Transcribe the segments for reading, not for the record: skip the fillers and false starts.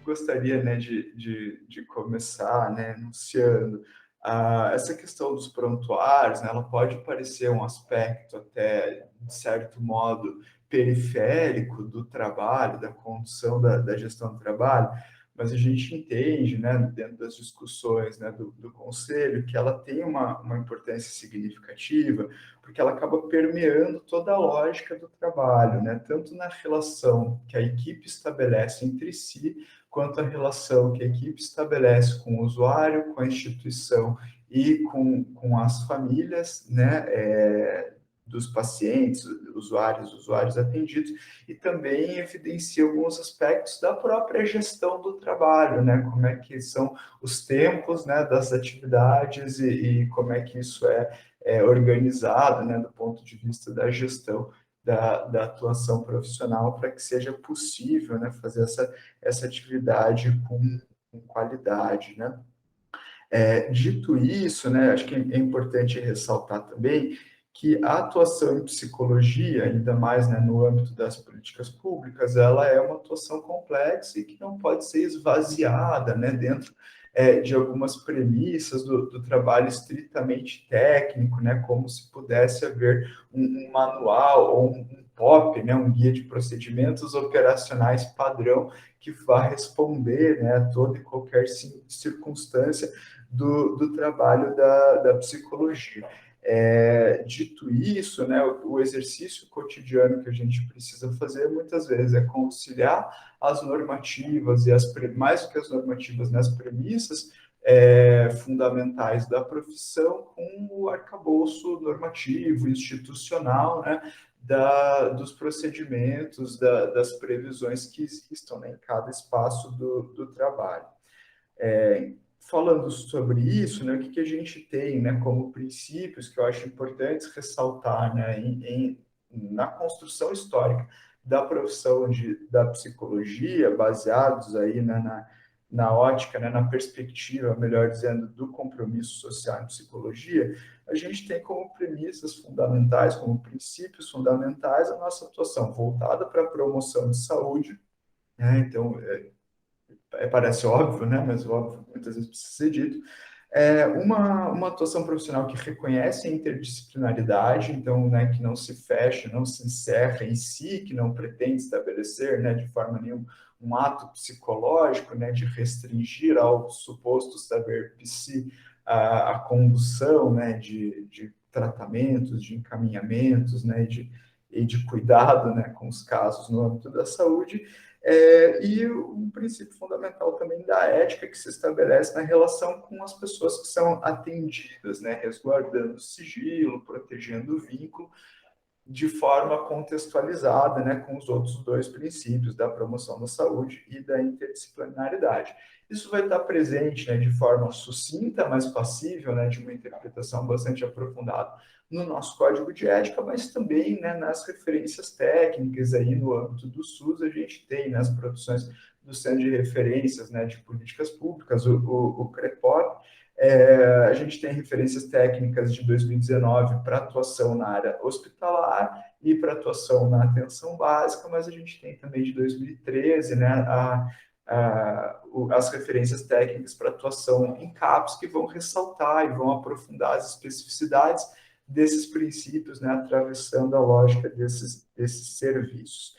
gostaria, né, de começar, né, enunciando essa questão dos prontuários, né, ela pode parecer um aspecto até, de certo modo, periférico do trabalho, da condução da gestão do trabalho, mas a gente entende, né, dentro das discussões, né, do conselho, que ela tem uma importância significativa, porque ela acaba permeando toda a lógica do trabalho, né, tanto na relação que a equipe estabelece entre si, quanto a relação que a equipe estabelece com o usuário, com a instituição e com as famílias, né, dos pacientes, usuários atendidos, e também evidencia alguns aspectos da própria gestão do trabalho, né? Como é que são os tempos, né, das atividades e como é que isso é organizado, né, do ponto de vista da gestão da atuação profissional para que seja possível, né, fazer essa atividade com qualidade, né? Dito isso, né, acho que é importante ressaltar também que a atuação em psicologia, ainda mais, né, no âmbito das políticas públicas, ela é uma atuação complexa e que não pode ser esvaziada, né, dentro de algumas premissas do trabalho estritamente técnico, né, como se pudesse haver um manual ou um POP, né, um guia de procedimentos operacionais padrão que vá responder, né, a toda e qualquer circunstância do trabalho da psicologia. Dito isso, né, o exercício cotidiano que a gente precisa fazer muitas vezes é conciliar as normativas e mais do que as normativas, né, as premissas fundamentais da profissão com o arcabouço normativo, institucional, né, dos procedimentos, das previsões que existam, né, em cada espaço do trabalho. Falando sobre isso, né, o que a gente tem, né, como princípios que eu acho importantes ressaltar, né, na construção histórica da profissão da psicologia, baseados aí, né, na ótica, né, na perspectiva, melhor dizendo, do compromisso social em psicologia, a gente tem como premissas fundamentais, como princípios fundamentais, a nossa atuação voltada para a promoção de saúde, né, então, parece óbvio, né? Mas óbvio muitas vezes precisa ser dito. Uma atuação profissional que reconhece a interdisciplinaridade, então, né, que não se fecha, não se encerra em si, que não pretende estabelecer, né, de forma nenhuma, um ato psicológico, né, de restringir ao suposto saber psi a condução, né, de tratamentos, de encaminhamentos, né, e de cuidado, né, com os casos no âmbito da saúde, e um princípio fundamental também da ética que se estabelece na relação com as pessoas que são atendidas, né, resguardando o sigilo, protegendo o vínculo, de forma contextualizada, né, com os outros dois princípios, da promoção da saúde e da interdisciplinaridade. Isso vai estar presente, né, de forma sucinta, mas passível, né, de uma interpretação bastante aprofundada no nosso código de ética, mas também, né, nas referências técnicas aí no âmbito do SUS, a gente tem nas produções do Centro de Referências, né, de Políticas Públicas, o CREPOP. A gente tem referências técnicas de 2019 para atuação na área hospitalar e para atuação na atenção básica, mas a gente tem também de 2013, né, as referências técnicas para atuação em CAPS, que vão ressaltar e vão aprofundar as especificidades desses princípios, né, atravessando a lógica desses serviços.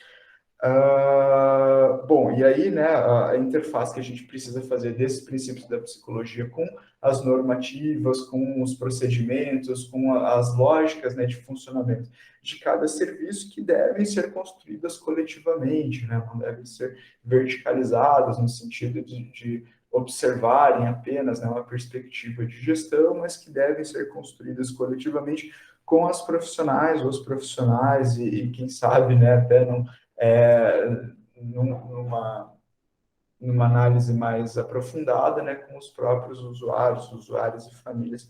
Bom, e aí, né, a interface que a gente precisa fazer desses princípios da psicologia com as normativas, com os procedimentos, com as lógicas, né, de funcionamento de cada serviço que devem ser construídas coletivamente, né, não devem ser verticalizadas no sentido de observarem apenas, né, uma perspectiva de gestão, mas que devem ser construídas coletivamente com as profissionais, os profissionais e quem sabe, né, até não numa análise mais aprofundada, né, com os próprios usuários e famílias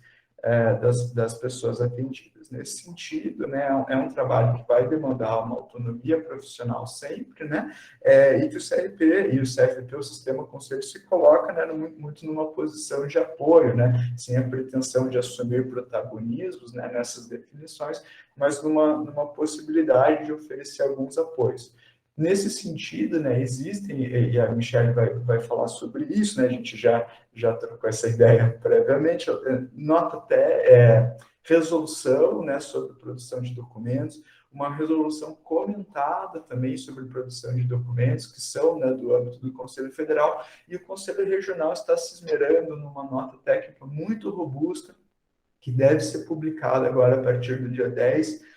das pessoas atendidas. Nesse sentido, né, é um trabalho que vai demandar uma autonomia profissional sempre, né, e que o CRP e o CFP, o Sistema Conselho, se coloca, né, muito numa posição de apoio, né, sem a pretensão de assumir protagonismos, né, nessas definições, mas numa possibilidade de oferecer alguns apoios. Nesse sentido, né, existem, e a Michelle vai falar sobre isso, né, a gente já trocou essa ideia previamente, nota até resolução, né, sobre produção de documentos, uma resolução comentada também sobre produção de documentos, que são, né, do âmbito do Conselho Federal, e o Conselho Regional está se esmerando numa nota técnica muito robusta, que deve ser publicada agora a partir do dia 10,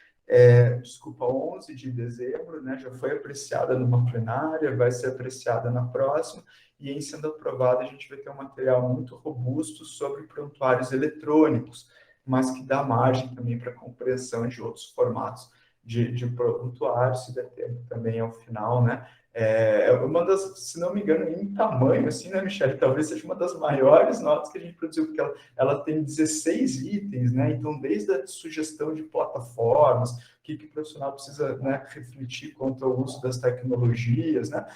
11 de dezembro, né? Já foi apreciada numa plenária, vai ser apreciada na próxima, e em sendo aprovada a gente vai ter um material muito robusto sobre prontuários eletrônicos, mas que dá margem também para compreensão de outros formatos de prontuário, se der tempo também ao final, né? Uma das, se não me engano, em tamanho, assim, né, Michelle? Talvez seja uma das maiores notas que a gente produziu, porque ela tem 16 itens, né? Então, desde a sugestão de plataformas, o que o profissional precisa, né, refletir quanto ao uso das tecnologias, né?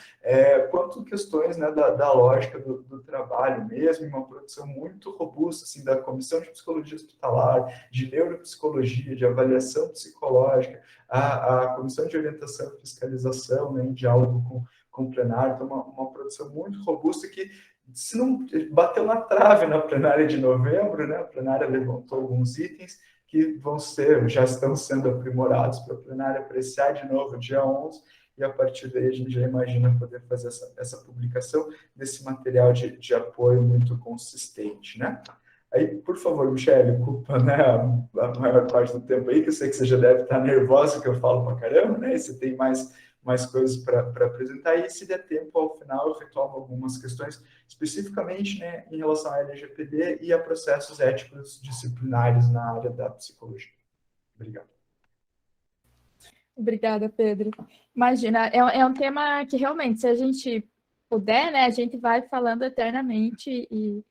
Quanto questões, né, da lógica do trabalho mesmo, uma produção muito robusta, assim, da Comissão de Psicologia Hospitalar, de Neuropsicologia, de Avaliação Psicológica, a Comissão de Orientação e Fiscalização, né, em diálogo com o plenário, então uma produção muito robusta que, se não bateu na trave na plenária de novembro, né, a plenária levantou alguns itens que já estão sendo aprimorados para a plenária apreciar de novo dia 11, e a partir daí a gente já imagina poder fazer essa publicação desse material de apoio muito consistente, né? Aí, por favor, Michele, ocupa, né, a maior parte do tempo aí, que eu sei que você já deve estar nervosa que eu falo pra caramba, né? E você tem mais coisas para apresentar. E se der tempo, ao final, eu retomo algumas questões, especificamente, né, em relação à LGPD e a processos éticos disciplinares na área da psicologia. Obrigado. Obrigada, Pedro. Imagina, é um tema que realmente, se a gente puder, né, a gente vai falando eternamente e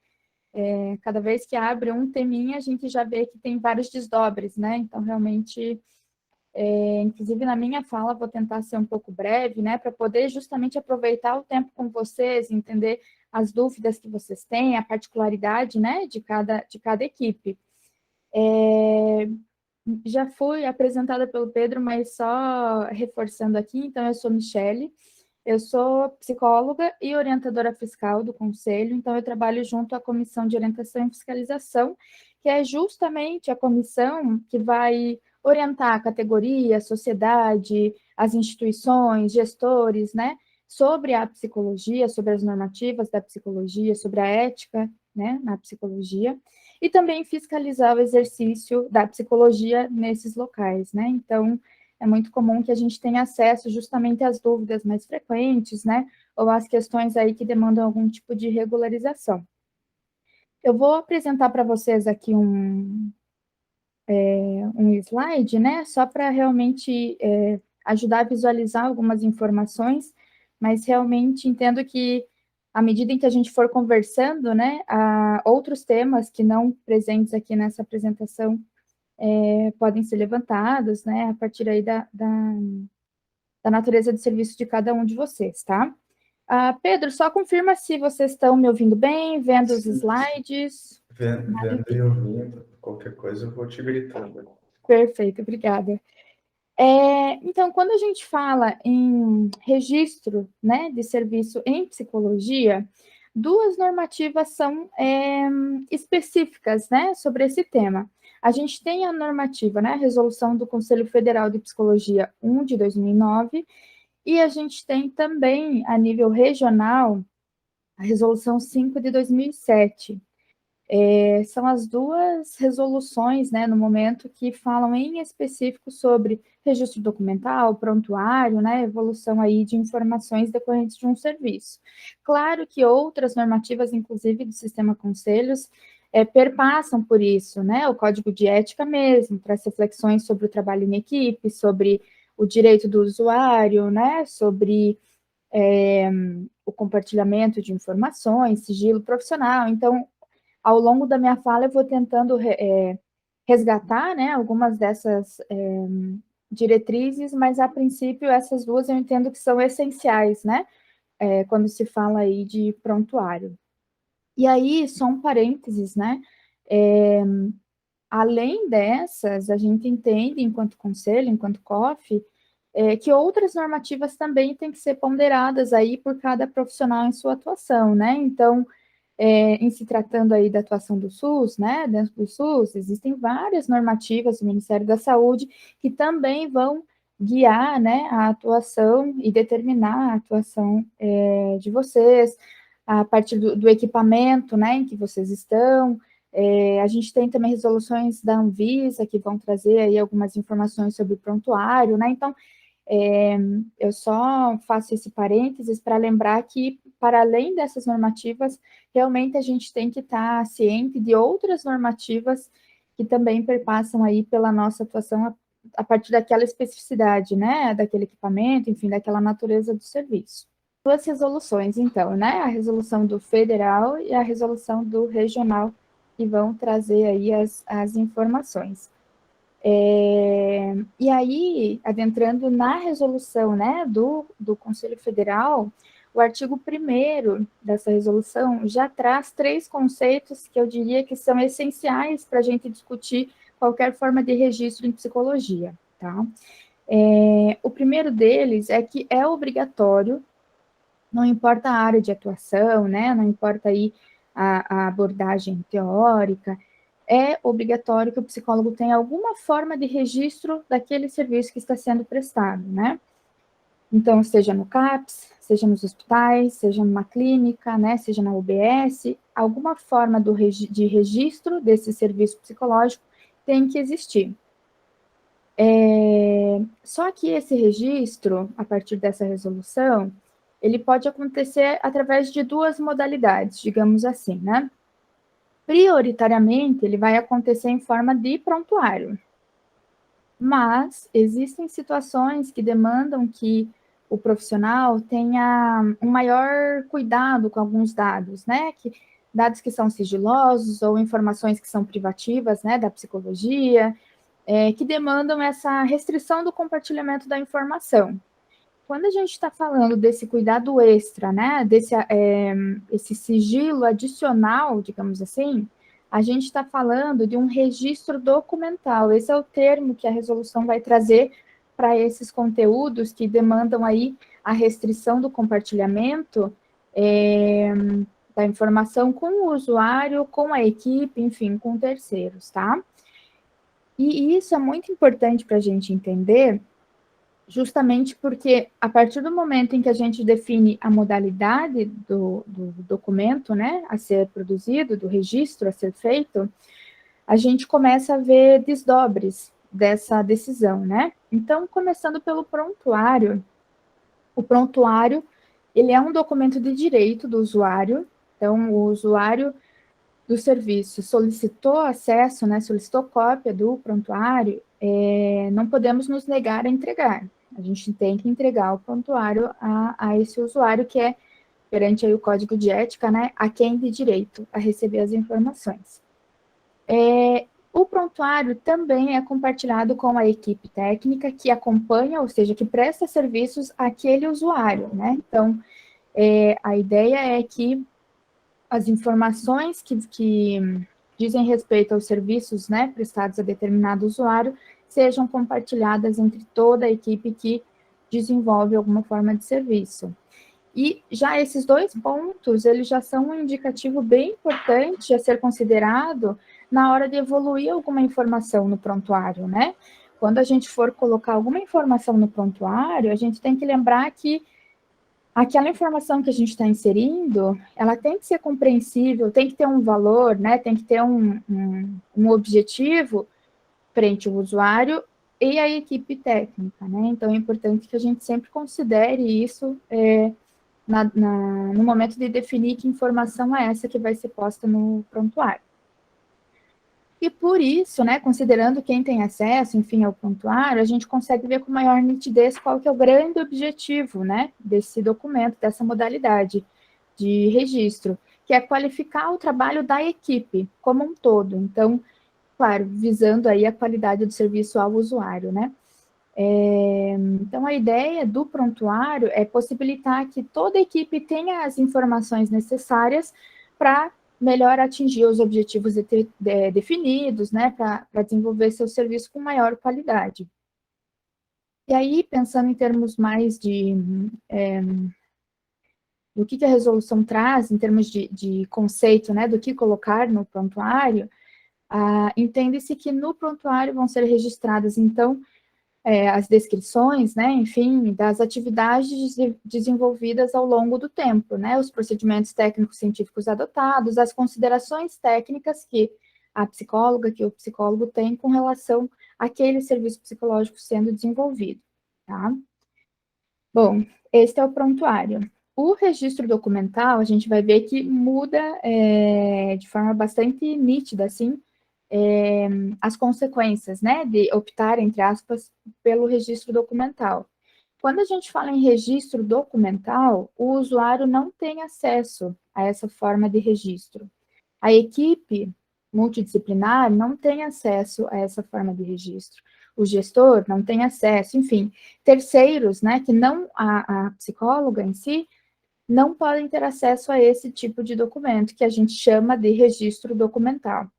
cada vez que abre um teminha, a gente já vê que tem vários desdobres, né? Então, realmente, inclusive na minha fala, vou tentar ser um pouco breve, né? Para poder justamente aproveitar o tempo com vocês, entender as dúvidas que vocês têm, a particularidade, né? De cada equipe. Já fui apresentada pelo Pedro, mas só reforçando aqui, então eu sou Michele, eu sou psicóloga e orientadora fiscal do Conselho, então eu trabalho junto à Comissão de Orientação e Fiscalização, que é justamente a comissão que vai orientar a categoria, a sociedade, as instituições, gestores, né, sobre a psicologia, sobre as normativas da psicologia, sobre a ética, né, na psicologia, e também fiscalizar o exercício da psicologia nesses locais, né? Então, é muito comum que a gente tenha acesso justamente às dúvidas mais frequentes, né? Ou às questões aí que demandam algum tipo de regularização. Eu vou apresentar para vocês aqui um slide, né? Só para realmente ajudar a visualizar algumas informações, mas realmente entendo que à medida em que a gente for conversando, né, outros temas que não presentes aqui nessa apresentação podem ser levantados, né, a partir aí da natureza de serviço de cada um de vocês, tá? Pedro, só confirma se vocês estão me ouvindo bem, vendo os slides. Vendo e ouvindo, qualquer coisa eu vou te gritando. Perfeito, obrigada. Então, quando a gente fala em registro, né, de serviço em psicologia, duas normativas são específicas, né, sobre esse tema. A gente tem a normativa, né, a Resolução do Conselho Federal de Psicologia 1 de 2009, e a gente tem também, a nível regional, a Resolução 5 de 2007. São as duas resoluções, né, no momento, que falam em específico sobre registro documental, prontuário, né, evolução aí de informações decorrentes de um serviço. Claro que outras normativas, inclusive do sistema conselhos, perpassam por isso, né, o código de ética mesmo, traz reflexões sobre o trabalho em equipe, sobre o direito do usuário, né, sobre o compartilhamento de informações, sigilo profissional. Então, ao longo da minha fala, eu vou tentando resgatar, né, algumas dessas diretrizes, mas, a princípio, essas duas eu entendo que são essenciais, né, quando se fala aí de prontuário. E aí, só um parênteses, né, além dessas, a gente entende, enquanto conselho, enquanto COF, que outras normativas também têm que ser ponderadas aí por cada profissional em sua atuação, né? Então, em se tratando aí da atuação do SUS, né, dentro do SUS, existem várias normativas do Ministério da Saúde que também vão guiar, né, a atuação e determinar a atuação de vocês, a partir do equipamento, né, em que vocês estão. A gente tem também resoluções da Anvisa que vão trazer aí algumas informações sobre o prontuário, né, então, eu só faço esse parênteses para lembrar que, para além dessas normativas, realmente a gente tem que estar ciente de outras normativas que também perpassam aí pela nossa atuação a partir daquela especificidade, né, daquele equipamento, enfim, daquela natureza do serviço. Duas resoluções, então, né, a resolução do federal e a resolução do regional, que vão trazer aí as informações. E aí, adentrando na resolução, né, do Conselho Federal, o artigo 1º dessa resolução já traz 3 conceitos que eu diria que são essenciais para a gente discutir qualquer forma de registro em psicologia, tá? O primeiro deles é que é obrigatório, não importa a área de atuação, né, não importa aí a abordagem teórica, é obrigatório que o psicólogo tenha alguma forma de registro daquele serviço que está sendo prestado, né? Então, seja no CAPS, seja nos hospitais, seja numa clínica, né, seja na UBS, alguma forma de registro desse serviço psicológico tem que existir. Só que esse registro, a partir dessa resolução, ele pode acontecer através de 2 modalidades, digamos assim, né? Prioritariamente, ele vai acontecer em forma de prontuário. Mas existem situações que demandam que o profissional tenha um maior cuidado com alguns dados, né? Dados que são sigilosos ou informações que são privativas, né, da psicologia, que demandam essa restrição do compartilhamento da informação. Quando a gente está falando desse cuidado extra, né, esse sigilo adicional, digamos assim, a gente está falando de um registro documental. Esse é o termo que a resolução vai trazer para esses conteúdos que demandam aí a restrição do compartilhamento da informação com o usuário, com a equipe, enfim, com terceiros, tá? E isso é muito importante para a gente entender, justamente porque, a partir do momento em que a gente define a modalidade do documento, né, a ser produzido, do registro a ser feito, a gente começa a ver desdobres dessa decisão, né? Então, começando pelo prontuário, o prontuário, ele é um documento de direito do usuário, então, o usuário do serviço solicitou acesso, né, solicitou cópia do prontuário, não podemos nos negar a entregar. A gente tem que entregar o prontuário a esse usuário que é, perante aí o código de ética, né, a quem de direito a receber as informações. O prontuário também é compartilhado com a equipe técnica que acompanha, ou seja, que presta serviços àquele usuário, né? Então, a ideia é que as informações que dizem respeito aos serviços, né, prestados a determinado usuário sejam compartilhadas entre toda a equipe que desenvolve alguma forma de serviço. E já esses 2 pontos, eles já são um indicativo bem importante a ser considerado na hora de evoluir alguma informação no prontuário, né? Quando a gente for colocar alguma informação no prontuário, a gente tem que lembrar que aquela informação que a gente está inserindo, ela tem que ser compreensível, tem que ter um valor, né? Tem que ter um objetivo frente ao usuário e à equipe técnica, né? Então, é importante que a gente sempre considere isso no momento de definir que informação é essa que vai ser posta no prontuário. E por isso, né, considerando quem tem acesso, enfim, ao prontuário, a gente consegue ver com maior nitidez qual que é o grande objetivo, né, desse documento, dessa modalidade de registro, que é qualificar o trabalho da equipe como um todo. Então, claro, visando aí a qualidade do serviço ao usuário, né. Então, a ideia do prontuário é possibilitar que toda a equipe tenha as informações necessárias para melhor atingir os objetivos definidos, né, para desenvolver seu serviço com maior qualidade. E aí, pensando em termos mais do que a resolução traz, em termos de conceito, né, do que colocar no prontuário, entende-se que no prontuário vão ser registradas, então, as descrições, né, enfim, das atividades desenvolvidas ao longo do tempo, né, os procedimentos técnicos científicos adotados, as considerações técnicas que a psicóloga, que o psicólogo tem com relação àquele serviço psicológico sendo desenvolvido, tá? Bom, este é o prontuário. O registro documental, a gente vai ver que muda de forma bastante nítida, assim, as consequências, né, de optar, entre aspas, pelo registro documental. Quando a gente fala em registro documental, o usuário não tem acesso a essa forma de registro. A equipe multidisciplinar não tem acesso a essa forma de registro. O gestor não tem acesso, enfim, terceiros, né, que não a psicóloga em si, não podem ter acesso a esse tipo de documento, que a gente chama de registro documental,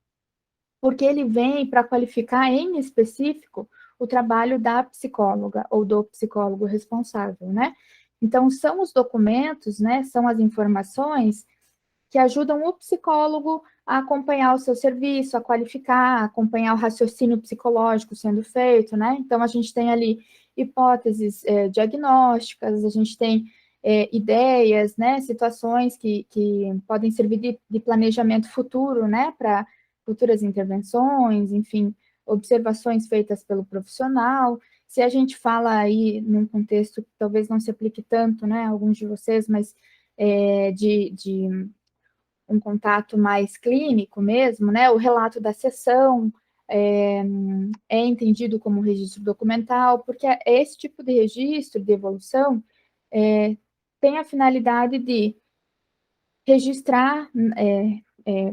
porque ele vem para qualificar em específico o trabalho da psicóloga ou do psicólogo responsável, né? Então, são os documentos, né, são as informações que ajudam o psicólogo a acompanhar o seu serviço, a qualificar, a acompanhar o raciocínio psicológico sendo feito, né? Então, a gente tem ali hipóteses diagnósticas, a gente tem ideias, né, situações que podem servir de planejamento futuro, né, para futuras intervenções, enfim, observações feitas pelo profissional. Se a gente fala aí num contexto que talvez não se aplique tanto, né, a alguns de vocês, mas de um contato mais clínico mesmo, né? O relato da sessão é entendido como registro documental, porque esse tipo de registro de evolução tem a finalidade de registrar,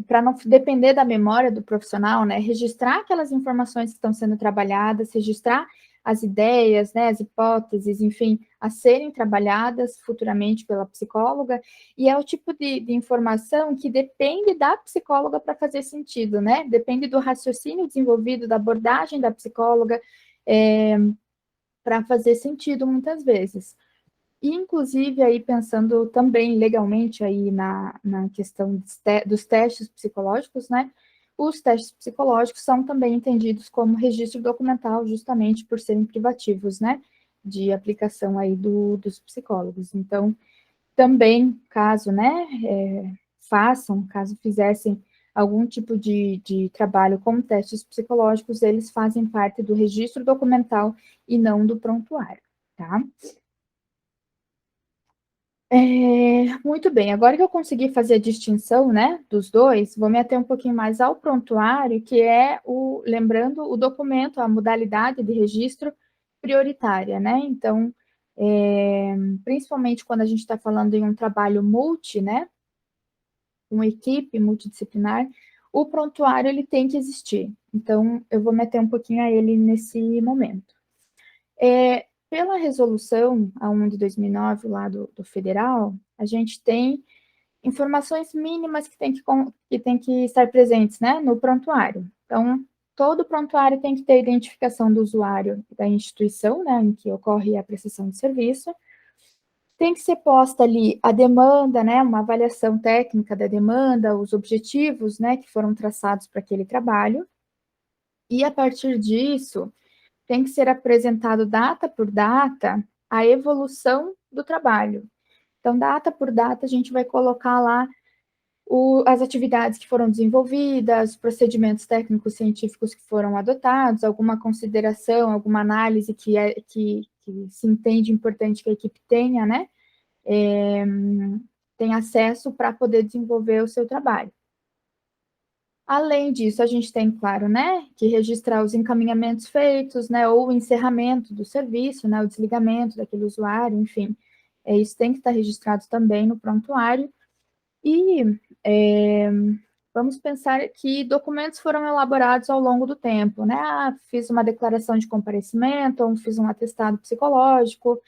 para não depender da memória do profissional, né? Registrar aquelas informações que estão sendo trabalhadas, registrar as ideias, né, as hipóteses, enfim, a serem trabalhadas futuramente pela psicóloga, e é o tipo de informação que depende da psicóloga para fazer sentido, né? Depende do raciocínio desenvolvido, da abordagem da psicóloga, para fazer sentido muitas vezes. E, inclusive, aí pensando também legalmente aí na questão dos testes psicológicos, né? Os testes psicológicos são também entendidos como registro documental, justamente por serem privativos, né? De aplicação aí dos psicólogos. Então, também, caso, né, caso fizessem algum tipo de trabalho com testes psicológicos, eles fazem parte do registro documental e não do prontuário, tá? Muito bem, agora que eu consegui fazer a distinção, né, dos dois, vou me ater um pouquinho mais ao prontuário, que é lembrando, o documento, a modalidade de registro prioritária, né? Então, principalmente quando a gente está falando em um trabalho né, uma equipe multidisciplinar, o prontuário ele tem que existir. Então, eu vou meter um pouquinho a ele nesse momento. Pela resolução A1 de 2009, lá do federal, a gente tem informações mínimas que tem que estar presentes, né, no prontuário. Então, todo prontuário tem que ter identificação do usuário da instituição, né, em que ocorre a prestação de serviço. Tem que ser posta ali a demanda, né, uma avaliação técnica da demanda, os objetivos, né, que foram traçados para aquele trabalho. E a partir disso, tem que ser apresentado data por data a evolução do trabalho. Então, data por data, a gente vai colocar lá as atividades que foram desenvolvidas, os procedimentos técnicos científicos que foram adotados, alguma consideração, alguma análise que se entende importante que a equipe tenha, né? Tem acesso para poder desenvolver o seu trabalho. Além disso, a gente tem, claro, né, que registrar os encaminhamentos feitos, né, ou o encerramento do serviço, né, o desligamento daquele usuário, enfim, isso tem que estar registrado também no prontuário. E vamos pensar que documentos foram elaborados ao longo do tempo, né? Fiz uma declaração de comparecimento, ou fiz um atestado psicológico,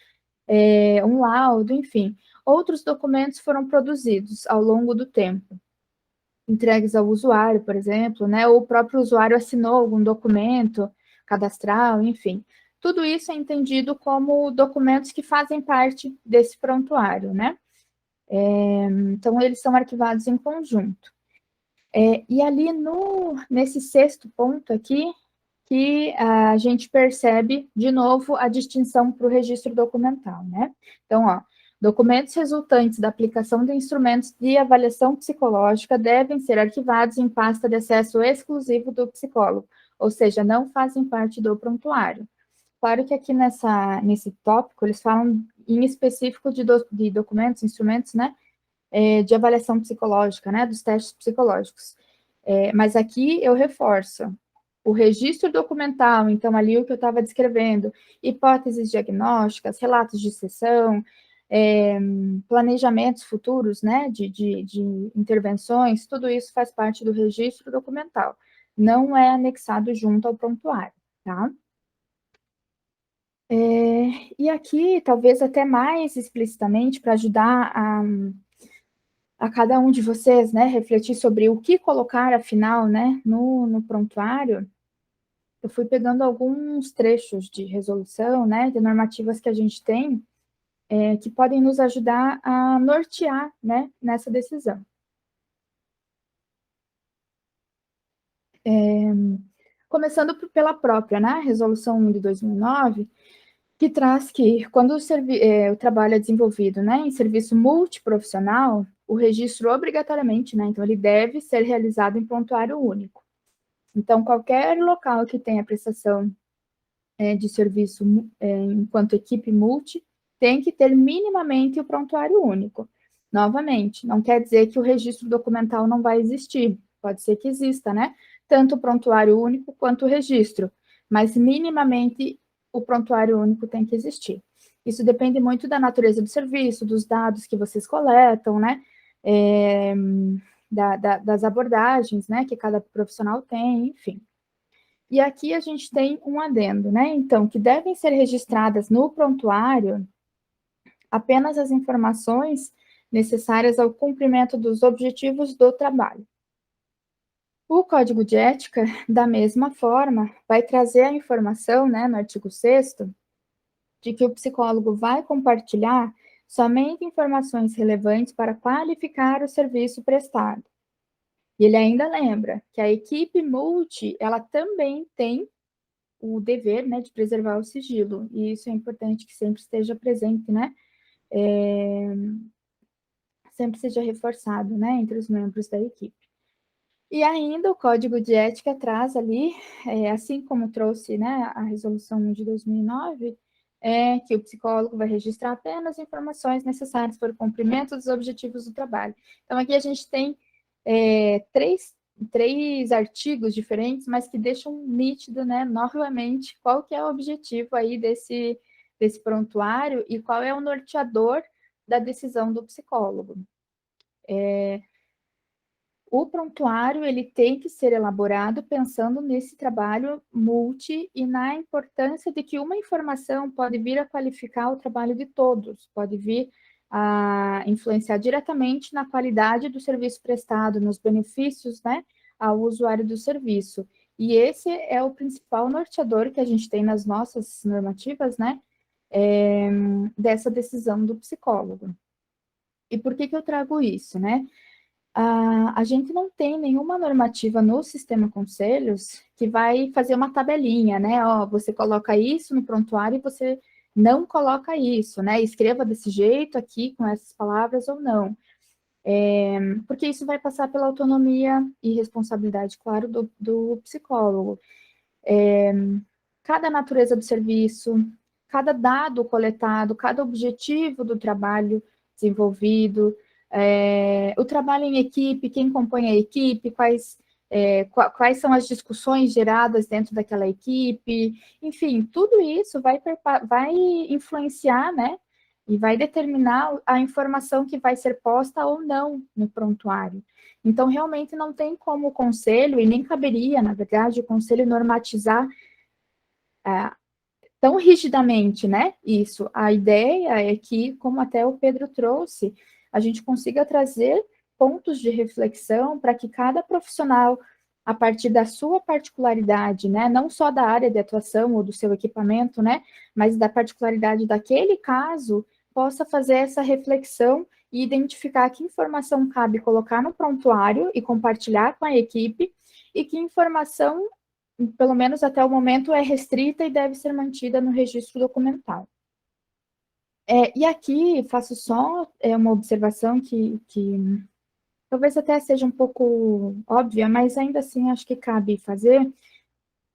um laudo, enfim. Outros documentos foram produzidos ao longo do tempo, entregues ao usuário, por exemplo, né? Ou o próprio usuário assinou algum documento cadastral, enfim. tudo isso é entendido como documentos que fazem parte desse prontuário, né? Então, eles são arquivados em conjunto. E ali nesse sexto ponto aqui, que a gente percebe, de novo, a distinção para o registro documental, né? Então, ó, documentos resultantes da aplicação de instrumentos de avaliação psicológica devem ser arquivados em pasta de acesso exclusivo do psicólogo, ou seja, não fazem parte do prontuário. Claro que aqui nesse tópico, eles falam em específico de documentos, instrumentos, né, de avaliação psicológica, né, dos testes psicológicos. Mas aqui eu reforço, o registro documental, então ali o que eu estava descrevendo, hipóteses diagnósticas, relatos de sessão, planejamentos futuros, né, de intervenções, tudo isso faz parte do registro documental, não é anexado junto ao prontuário, tá? E aqui, talvez até mais explicitamente, para ajudar a cada um de vocês, né, refletir sobre o que colocar, afinal, né, no prontuário, eu fui pegando alguns trechos de resolução, né, de normativas que a gente tem, que podem nos ajudar a nortear, né, nessa decisão. Começando pela própria, né, Resolução 1 de 2009, que traz que, quando o trabalho é desenvolvido, né, em serviço multiprofissional, o registro obrigatoriamente, né, então ele deve ser realizado em prontuário único. Então, qualquer local que tenha prestação de serviço enquanto equipe multi, tem que ter minimamente o prontuário único. Novamente, não quer dizer que o registro documental não vai existir, pode ser que exista, né? Tanto o prontuário único quanto o registro, mas minimamente o prontuário único tem que existir. Isso depende muito da natureza do serviço, dos dados que vocês coletam, né? Das abordagens, né, que cada profissional tem, enfim. E aqui a gente tem um adendo, né? Então, que devem ser registradas no prontuário apenas as informações necessárias ao cumprimento dos objetivos do trabalho. O Código de Ética, da mesma forma, vai trazer a informação, né, no artigo 6º, de que o psicólogo vai compartilhar somente informações relevantes para qualificar o serviço prestado. E ele ainda lembra que a equipe multi, ela também tem o dever, né, de preservar o sigilo, e isso é importante que sempre esteja presente, né, sempre seja reforçado, né, entre os membros da equipe. E ainda o Código de Ética traz ali, assim como trouxe, né, a Resolução 1 de 2009, que o psicólogo vai registrar apenas informações necessárias para o cumprimento dos objetivos do trabalho. Então, aqui a gente tem três artigos diferentes, mas que deixam nítido, né, novamente, qual que é o objetivo aí desse prontuário e qual é o norteador da decisão do psicólogo. O prontuário, ele tem que ser elaborado pensando nesse trabalho multi e na importância de que uma informação pode vir a qualificar o trabalho de todos, pode vir a influenciar diretamente na qualidade do serviço prestado, nos benefícios, né, ao usuário do serviço. E esse é o principal norteador que a gente tem nas nossas normativas, né, dessa decisão do psicólogo. E por que eu trago isso, né? A gente não tem nenhuma normativa no sistema conselhos que vai fazer uma tabelinha, né? Ó, você coloca isso no prontuário e você não coloca isso, né? Escreva desse jeito aqui, com essas palavras ou não. Porque isso vai passar pela autonomia e responsabilidade, claro, do psicólogo. Cada natureza do serviço, cada dado coletado, cada objetivo do trabalho desenvolvido, o trabalho em equipe, quem compõe a equipe, quais são as discussões geradas dentro daquela equipe, enfim, tudo isso vai influenciar, né, e vai determinar a informação que vai ser posta ou não no prontuário. Então, realmente não tem como o conselho, e nem caberia, na verdade, o conselho normatizar tão rigidamente, né, isso. A ideia é que, como até o Pedro trouxe, a gente consiga trazer pontos de reflexão para que cada profissional a partir da sua particularidade, né, não só da área de atuação ou do seu equipamento, né, mas da particularidade daquele caso, possa fazer essa reflexão e identificar que informação cabe colocar no prontuário e compartilhar com a equipe, e que informação, pelo menos até o momento, é restrita e deve ser mantida no registro documental. E aqui faço só uma observação que talvez até seja um pouco óbvia, mas ainda assim acho que cabe fazer.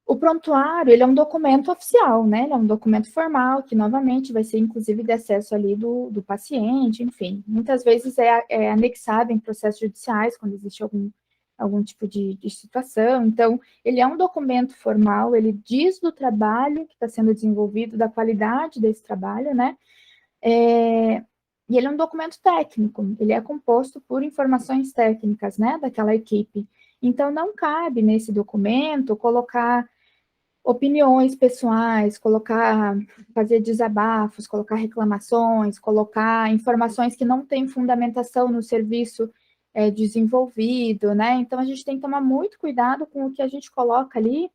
O prontuário, ele é um documento oficial, né? Ele é um documento formal, que novamente vai ser inclusive de acesso ali do paciente, enfim. Muitas vezes é anexado em processos judiciais, quando existe algum tipo de situação. Então, ele é um documento formal, ele diz do trabalho que está sendo desenvolvido, da qualidade desse trabalho, né? E ele é um documento técnico, ele é composto por informações técnicas, né, daquela equipe. Então, não cabe nesse documento colocar opiniões pessoais, fazer desabafos, colocar reclamações, colocar informações que não têm fundamentação no serviço desenvolvido, né? Então, a gente tem que tomar muito cuidado com o que a gente coloca ali,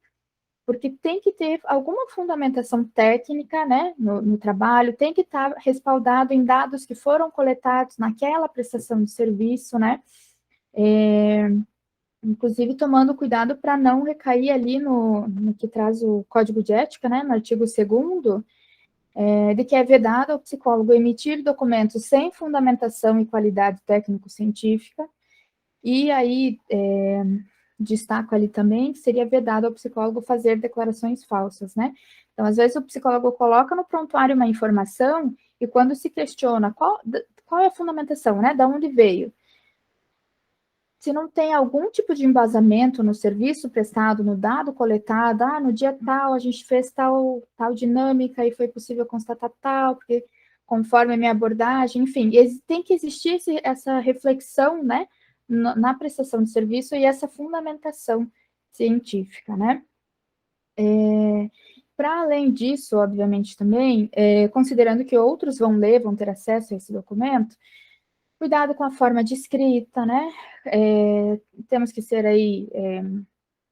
porque tem que ter alguma fundamentação técnica, né, no trabalho, tem que estar respaldado em dados que foram coletados naquela prestação de serviço, né, inclusive tomando cuidado para não recair ali no que traz o Código de Ética, né, no artigo 2º, de que é vedado ao psicólogo emitir documentos sem fundamentação e qualidade técnico-científica, e aí destaco ali também que seria vedado ao psicólogo fazer declarações falsas, né? Então, às vezes o psicólogo coloca no prontuário uma informação e quando se questiona qual é a fundamentação, né? Da onde veio? Se não tem algum tipo de embasamento no serviço prestado, no dado coletado, no dia tal a gente fez tal dinâmica e foi possível constatar tal, porque conforme a minha abordagem, enfim, tem que existir essa reflexão, né, na prestação de serviço e essa fundamentação científica, né? Para além disso, obviamente também, considerando que outros vão ter acesso a esse documento, cuidado com a forma de escrita, né? Temos que ser aí,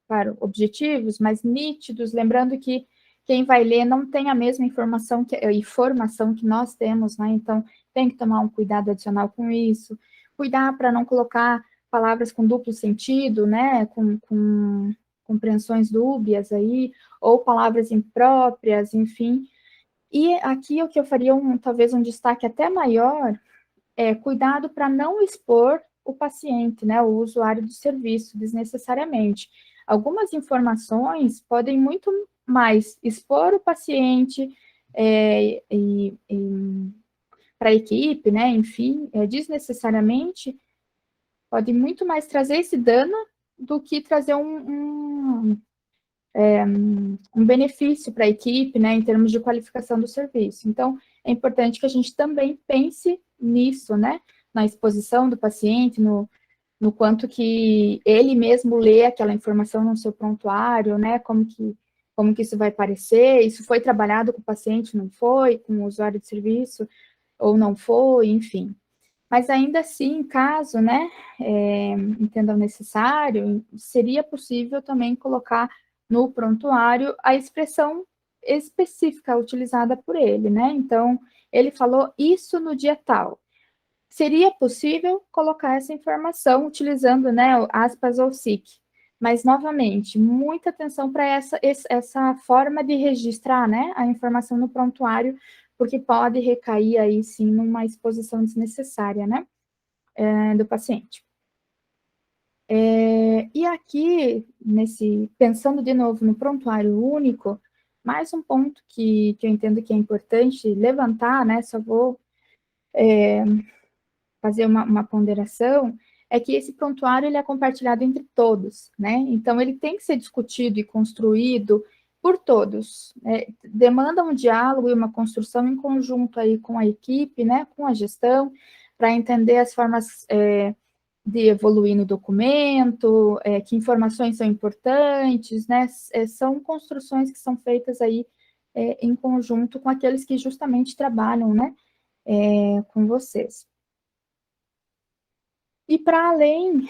claro, objetivos, mas nítidos, lembrando que quem vai ler não tem a mesma informação que nós temos, né? Então, tem que tomar um cuidado adicional com isso. Cuidar para não colocar palavras com duplo sentido, né? Com compreensões dúbias aí, ou palavras impróprias, enfim. E aqui o que eu faria talvez um destaque até maior cuidado para não expor o paciente, né, o usuário do serviço, desnecessariamente. Algumas informações podem muito mais expor o paciente para a equipe, né, enfim, desnecessariamente, pode muito mais trazer esse dano do que trazer um benefício para a equipe, né, em termos de qualificação do serviço. Então, é importante que a gente também pense nisso, né, na exposição do paciente, no quanto que ele mesmo lê aquela informação no seu prontuário, né, como que isso vai parecer, isso foi trabalhado com o paciente, não foi, com o usuário de serviço, ou não foi, enfim. Mas ainda assim, caso, né, entendam necessário, seria possível também colocar no prontuário a expressão específica utilizada por ele, né? Então, ele falou isso no dia tal. Seria possível colocar essa informação utilizando, né, aspas ou SIC. Mas, novamente, muita atenção para essa forma de registrar, né, a informação no prontuário, porque pode recair aí, sim, numa exposição desnecessária, né, do paciente. E aqui, pensando de novo no prontuário único, mais um ponto que eu entendo que é importante levantar, né, só vou fazer uma ponderação, é que esse prontuário ele é compartilhado entre todos, né? Então, ele tem que ser discutido e construído por todos. Demanda um diálogo e uma construção em conjunto aí com a equipe, né, com a gestão, para entender as formas de evoluir no documento, que informações são importantes, né? São construções que são feitas aí em conjunto com aqueles que justamente trabalham, né, com vocês. E para além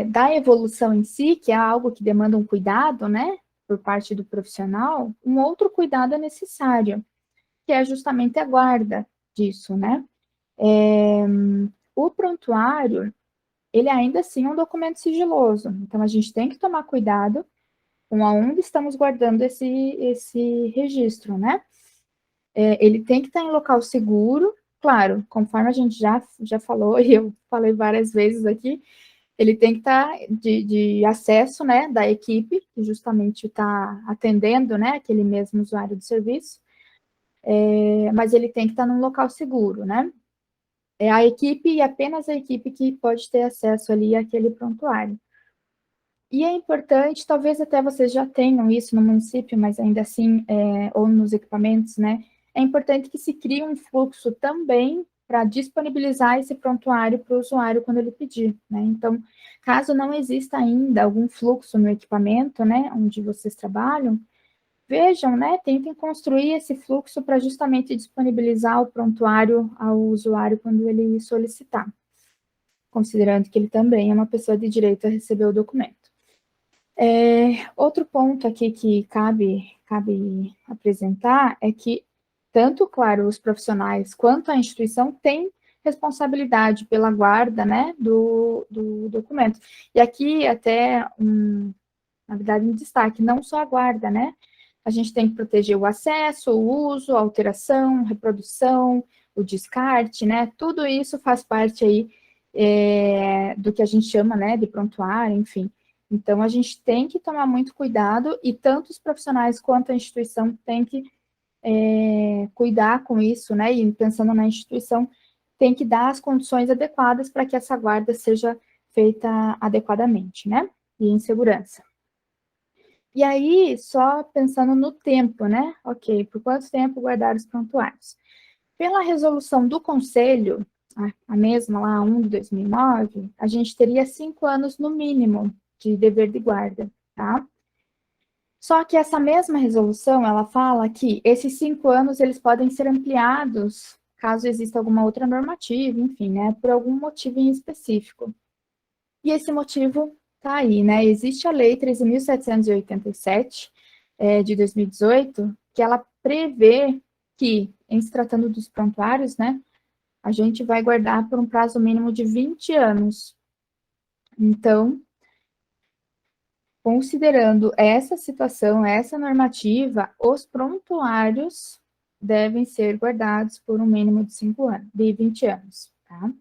da evolução em si, que é algo que demanda um cuidado, né, por parte do profissional, um outro cuidado é necessário, que é justamente a guarda disso, né? O prontuário, ele ainda assim é um documento sigiloso, então a gente tem que tomar cuidado com aonde estamos guardando esse registro, né? Ele tem que estar em local seguro, claro, conforme a gente já falou, e eu falei várias vezes aqui, ele tem que estar de acesso, né, da equipe, que justamente está atendendo, né, aquele mesmo usuário do serviço, mas ele tem que estar num local seguro, né? É a equipe e apenas a equipe que pode ter acesso ali àquele prontuário. E é importante, talvez até vocês já tenham isso no município, mas ainda assim, ou nos equipamentos, né? É importante que se crie um fluxo também para disponibilizar esse prontuário para o usuário quando ele pedir, né? Então, caso não exista ainda algum fluxo no equipamento, né, onde vocês trabalham, vejam, né, tentem construir esse fluxo para justamente disponibilizar o prontuário ao usuário quando ele solicitar, considerando que ele também é uma pessoa de direito a receber o documento. Outro ponto aqui que cabe apresentar é que, tanto, claro, os profissionais quanto a instituição têm responsabilidade pela guarda, né, do documento. E aqui, até, na verdade, um destaque, não só a guarda, né? A gente tem que proteger o acesso, o uso, a alteração, reprodução, o descarte, né? Tudo isso faz parte aí do que a gente chama, né, de prontuário, enfim. Então, a gente tem que tomar muito cuidado e tanto os profissionais quanto a instituição tem que cuidar com isso, né? E pensando na instituição, tem que dar as condições adequadas para que essa guarda seja feita adequadamente, né? E em segurança. E aí, só pensando no tempo, né? Ok, por quanto tempo guardar os prontuários? Pela resolução do Conselho, a mesma lá, 1 de 2009, a gente teria 5 anos no mínimo de dever de guarda, tá? Só que essa mesma resolução, ela fala que esses 5 anos, eles podem ser ampliados caso exista alguma outra normativa, enfim, né? Por algum motivo em específico. E esse motivo está aí, né? Existe a Lei 13.787, de 2018, que ela prevê que, em se tratando dos prontuários, né, a gente vai guardar por um prazo mínimo de 20 anos. Então, considerando essa situação, essa normativa, os prontuários devem ser guardados por um mínimo de 5 anos, de 20 anos, tá?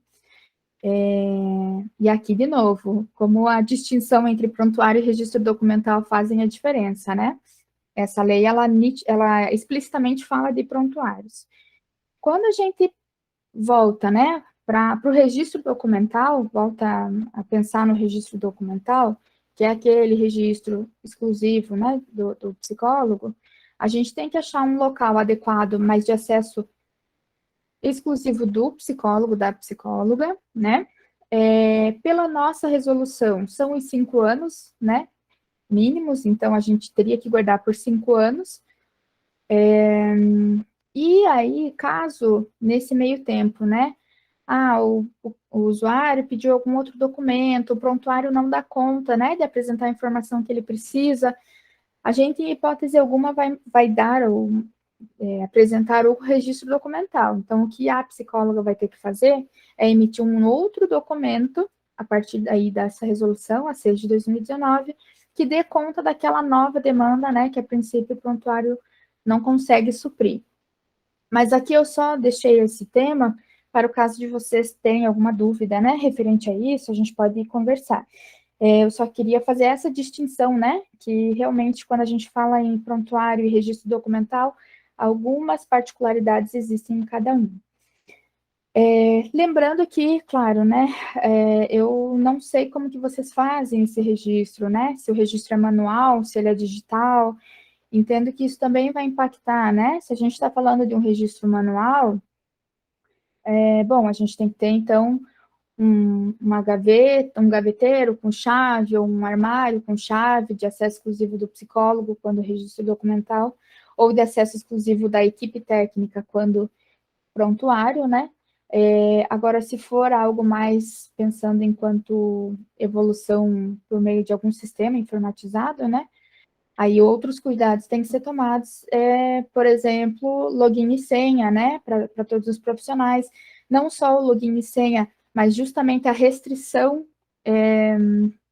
E aqui, de novo, como a distinção entre prontuário e registro documental fazem a diferença, né? Essa lei, ela explicitamente fala de prontuários. Quando a gente volta, né, para o registro documental, volta a pensar no registro documental, que é aquele registro exclusivo, né, do psicólogo, a gente tem que achar um local adequado, mas de acesso exclusivo do psicólogo, da psicóloga, né? Pela nossa resolução, são os 5 anos, né? Mínimos, então a gente teria que guardar por 5 anos. E aí, caso nesse meio tempo, né? O usuário pediu algum outro documento, o prontuário não dá conta, né, de apresentar a informação que ele precisa, a gente, em hipótese alguma, vai dar ou apresentar o registro documental. Então, o que a psicóloga vai ter que fazer é emitir um outro documento, a partir daí dessa resolução, a 6 de 2019, que dê conta daquela nova demanda, né, que a princípio o prontuário não consegue suprir. Mas aqui eu só deixei esse tema para o caso de vocês terem alguma dúvida, né, referente a isso, a gente pode conversar. Eu só queria fazer essa distinção, né, que realmente quando a gente fala em prontuário e registro documental, algumas particularidades existem em cada um. Lembrando que, claro, né, eu não sei como que vocês fazem esse registro, né, se o registro é manual, se ele é digital, entendo que isso também vai impactar, né, se a gente está falando de um registro manual, bom, a gente tem que ter, então, uma gaveta, um gaveteiro com chave, ou um armário com chave de acesso exclusivo do psicólogo quando registro documental, ou de acesso exclusivo da equipe técnica quando prontuário, né? Agora, se for algo mais pensando enquanto evolução por meio de algum sistema informatizado, né? Aí outros cuidados têm que ser tomados, por exemplo, login e senha, né, para todos os profissionais. Não só o login e senha, mas justamente a restrição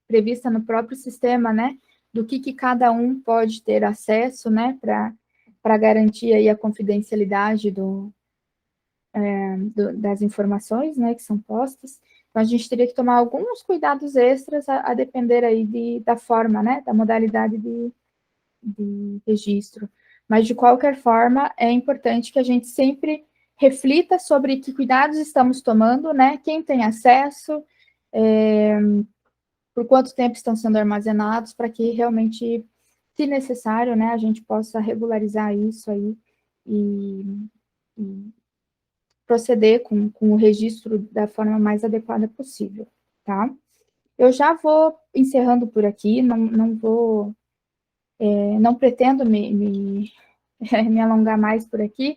prevista no próprio sistema, né, do que cada um pode ter acesso, né, para garantir aí a confidencialidade das informações, né, que são postas. Então, a gente teria que tomar alguns cuidados extras a depender aí da forma, né, da modalidade de registro. Mas, de qualquer forma, é importante que a gente sempre reflita sobre que cuidados estamos tomando, né? Quem tem acesso, por quanto tempo estão sendo armazenados, para que realmente, se necessário, né, a gente possa regularizar isso aí e proceder com o registro da forma mais adequada possível, tá? Eu já vou encerrando por aqui, não vou, não pretendo me alongar mais por aqui.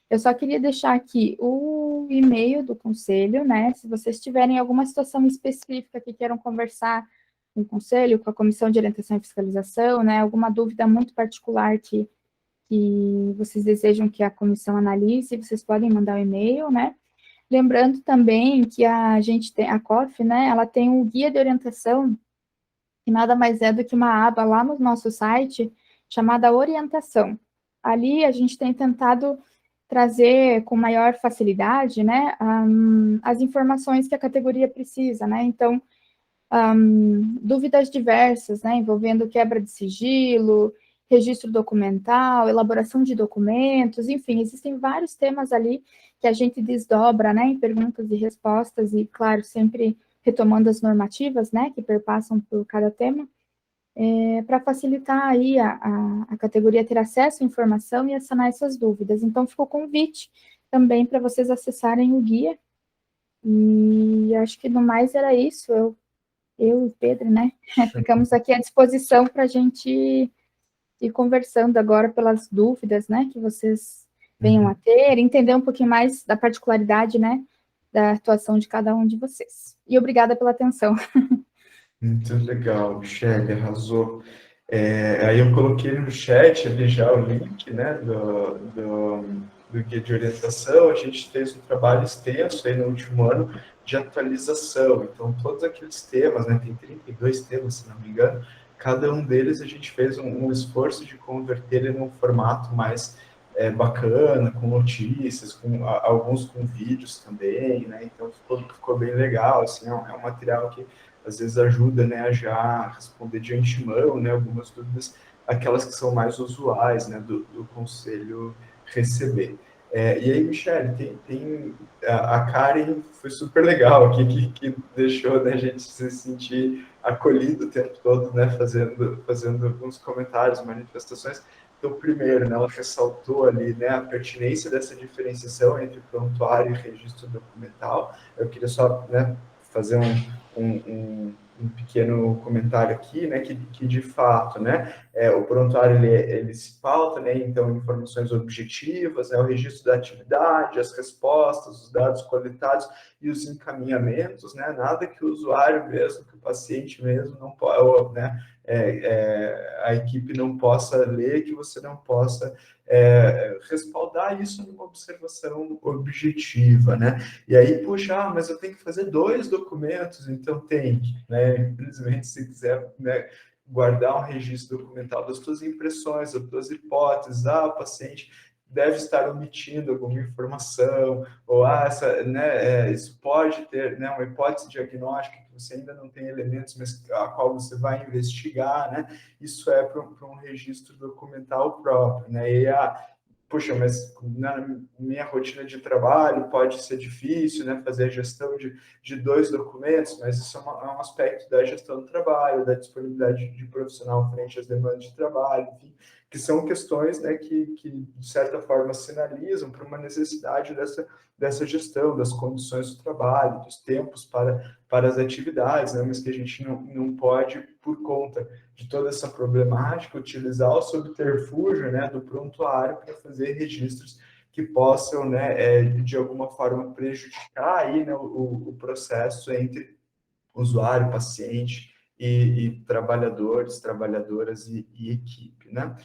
Eu só queria deixar aqui o e-mail do conselho, né? Se vocês tiverem alguma situação específica que queiram conversar com o conselho, com a comissão de orientação e fiscalização, né? Alguma dúvida muito particular que vocês desejam que a comissão analise, vocês podem mandar o e-mail, né? Lembrando também que a gente tem, a COF, né? Ela tem um guia de orientação que nada mais é do que uma aba lá no nosso site chamada orientação. Ali a gente tem tentado trazer com maior facilidade, né, as informações que a categoria precisa, né, então, dúvidas diversas, né, envolvendo quebra de sigilo, registro documental, elaboração de documentos, enfim, existem vários temas ali que a gente desdobra, né, em perguntas e respostas e, claro, sempre retomando as normativas, né, que perpassam por cada tema, para facilitar aí a categoria ter acesso à informação e a sanar essas dúvidas. Então, ficou o convite também para vocês acessarem o guia, e acho que no mais era isso, eu e o Pedro, né, ficamos aqui à disposição para a gente ir conversando agora pelas dúvidas, né, que vocês venham a ter, entender um pouquinho mais da particularidade, né, da atuação de cada um de vocês. E obrigada pela atenção. Muito legal, Michelle, arrasou. Aí eu coloquei no chat ali já o link, né, do guia de orientação. A gente fez um trabalho extenso aí no último ano de atualização. Então, todos aqueles temas, né, tem 32 temas, se não me engano, cada um deles a gente fez um esforço de converter ele num formato mais bacana, com notícias, alguns com vídeos também, né? Então, ficou bem legal, assim, é um material que às vezes ajuda, né, a já responder de antemão, né, algumas dúvidas, aquelas que são mais usuais, né, do conselho receber. E aí, Michele, a Karen foi super legal aqui, que deixou, né, a gente se sentir acolhido o tempo todo, né, fazendo alguns comentários, manifestações. Então, primeiro, né, ela ressaltou ali, né, a pertinência dessa diferenciação entre prontuário e registro documental. Eu queria só, né, fazer um pequeno comentário aqui, né, que de fato, né, o prontuário ele se pauta, né, então informações objetivas, né, o registro da atividade, as respostas, os dados coletados e os encaminhamentos, né, nada que o usuário mesmo, que o paciente mesmo não pode, né, a equipe não possa ler, que você não possa respaldar isso numa observação objetiva, né? E aí, puxa, mas eu tenho que fazer 2 documentos, então tem que, né? Infelizmente, se quiser, né, guardar um registro documental das suas impressões, das suas hipóteses, o paciente deve estar omitindo alguma informação, ou isso pode ter, né, uma hipótese diagnóstica que você ainda não tem elementos, mas a qual você vai investigar, né? Isso é para um registro documental próprio, né? E puxa, mas na minha rotina de trabalho pode ser difícil, né, fazer a gestão de 2 documentos, mas isso é um aspecto da gestão do trabalho, da disponibilidade de profissional frente às demandas de trabalho, enfim, que são questões, né, que de certa forma sinalizam para uma necessidade dessa gestão, das condições do trabalho, dos tempos para as atividades, né, mas que a gente não pode, por conta de toda essa problemática, utilizar o subterfúgio, né, do prontuário para fazer registros que possam, né, de alguma forma prejudicar aí, né, o processo entre usuário, paciente e trabalhadores, trabalhadoras e equipe, né?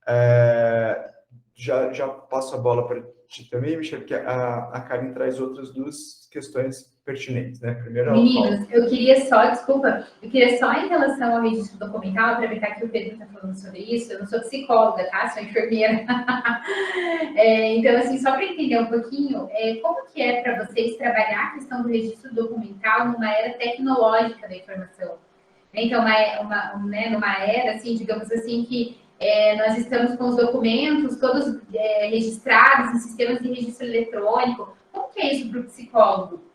É, já passo a bola para ti também, Michel, que a Karen traz outras duas questões pertinentes, né? Primeiro, ela fala... Meninos, eu queria só, desculpa, eu queria só em relação ao registro documental, aproveitar que o Pedro está falando sobre isso, eu não sou psicóloga, tá? Sou enfermeira. Então, assim, só para entender um pouquinho, como que é para vocês trabalhar a questão do registro documental numa era tecnológica da informação? Então, né, numa era, assim, digamos assim, que nós estamos com os documentos todos registrados em sistemas de registro eletrônico. Como que é isso para o psicólogo?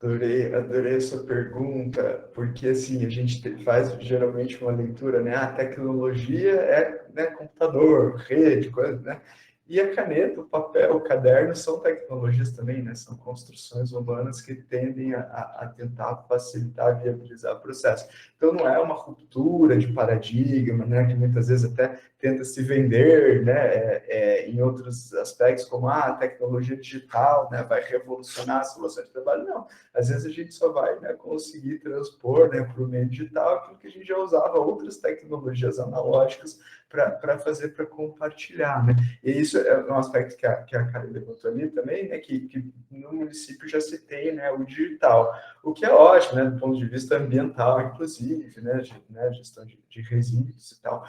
Adorei essa pergunta, porque assim, a gente faz geralmente uma leitura, né? A tecnologia é, né, computador, rede, coisa, né? E a caneta, o papel, o caderno são tecnologias também, né? São construções humanas que tendem a tentar facilitar, viabilizar o processo. Então, não é uma ruptura de paradigma, né? Que muitas vezes até tenta se vender, né? Em outros aspectos, como a tecnologia digital, né? Vai revolucionar a solução de trabalho. Não. Às vezes a gente só vai, né, conseguir transpor, né, para o meio digital aquilo que a gente já usava, outras tecnologias analógicas para fazer, para compartilhar, né? E isso é um aspecto que a Karen levantou ali também, né, que no município já se tem, né, o digital, o que é ótimo, né, do ponto de vista ambiental, inclusive, né, gestão de resíduos e tal.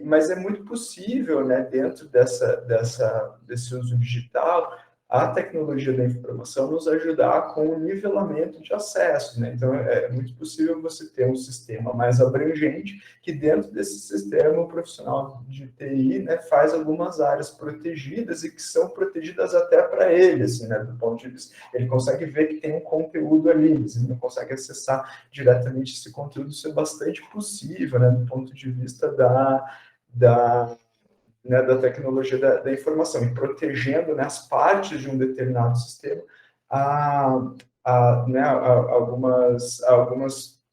Mas é muito possível, né, dentro desse uso digital, a tecnologia da informação nos ajudar com o nivelamento de acesso, né? Então, é muito possível você ter um sistema mais abrangente, que dentro desse sistema, o profissional de TI, né, faz algumas áreas protegidas e que são protegidas até para ele, assim, né, do ponto de vista, ele consegue ver que tem um conteúdo ali, mas ele não consegue acessar diretamente esse conteúdo, isso é bastante possível, né, do ponto de vista né, da tecnologia da informação, e protegendo, né, as partes de um determinado sistema né,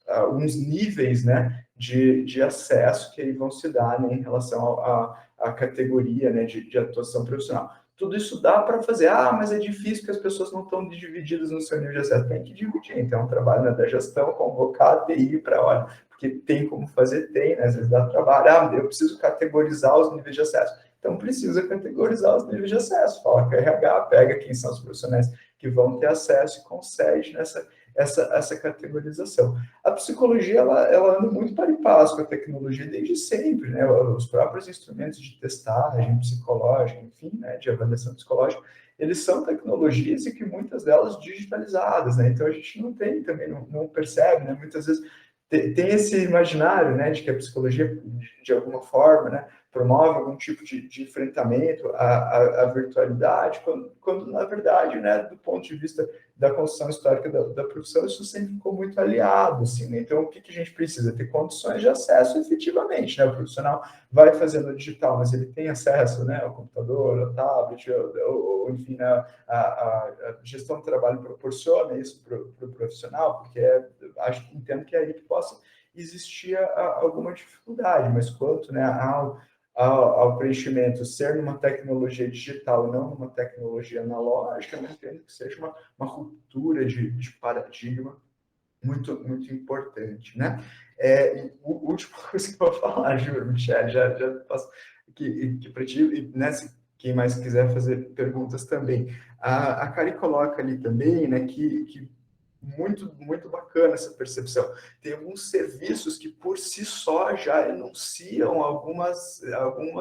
alguns níveis, né, de acesso que aí vão se dar, né, em relação à categoria, né, de atuação profissional. Tudo isso dá para fazer, mas é difícil porque as pessoas não estão divididas no seu nível de acesso. Tem que dividir, então é um trabalho, né, da gestão, convocar a TI para, olha, porque tem como fazer, tem, né? Às vezes dá trabalho, eu preciso categorizar os níveis de acesso. Então, precisa categorizar os níveis de acesso. Fala com a RH, pega quem são os profissionais que vão ter acesso e concede essa categorização. A psicologia, ela anda muito para e passo com a tecnologia desde sempre, né? Os próprios instrumentos de testagem psicológica, enfim, né, de avaliação psicológica, eles são tecnologias e que muitas delas digitalizadas, né? Então, a gente não tem também, não percebe, né? Muitas vezes tem esse imaginário, né, de que a psicologia, de alguma forma, né, promove algum tipo de enfrentamento à virtualidade, quando, na verdade, né, do ponto de vista da construção histórica da profissão, isso sempre ficou muito aliado, assim, né? Então, o que a gente precisa? Ter condições de acesso efetivamente, né? O profissional vai fazendo o digital, mas ele tem acesso, né, ao computador, ao tablet, ou enfim, né, a gestão do trabalho proporciona isso para o profissional, porque entendo que é aí que possa existir alguma dificuldade, mas quanto, né, ao preenchimento ser numa tecnologia digital, não numa tecnologia analógica, eu entendo que seja uma ruptura de paradigma muito, muito importante, né? A última coisa que eu vou falar, juro, Michele, já passo que para ti, e, né, quem mais quiser fazer perguntas também. A Kari coloca ali também, né, que muito, muito bacana essa percepção. Tem alguns serviços que, por si só, já enunciam alguma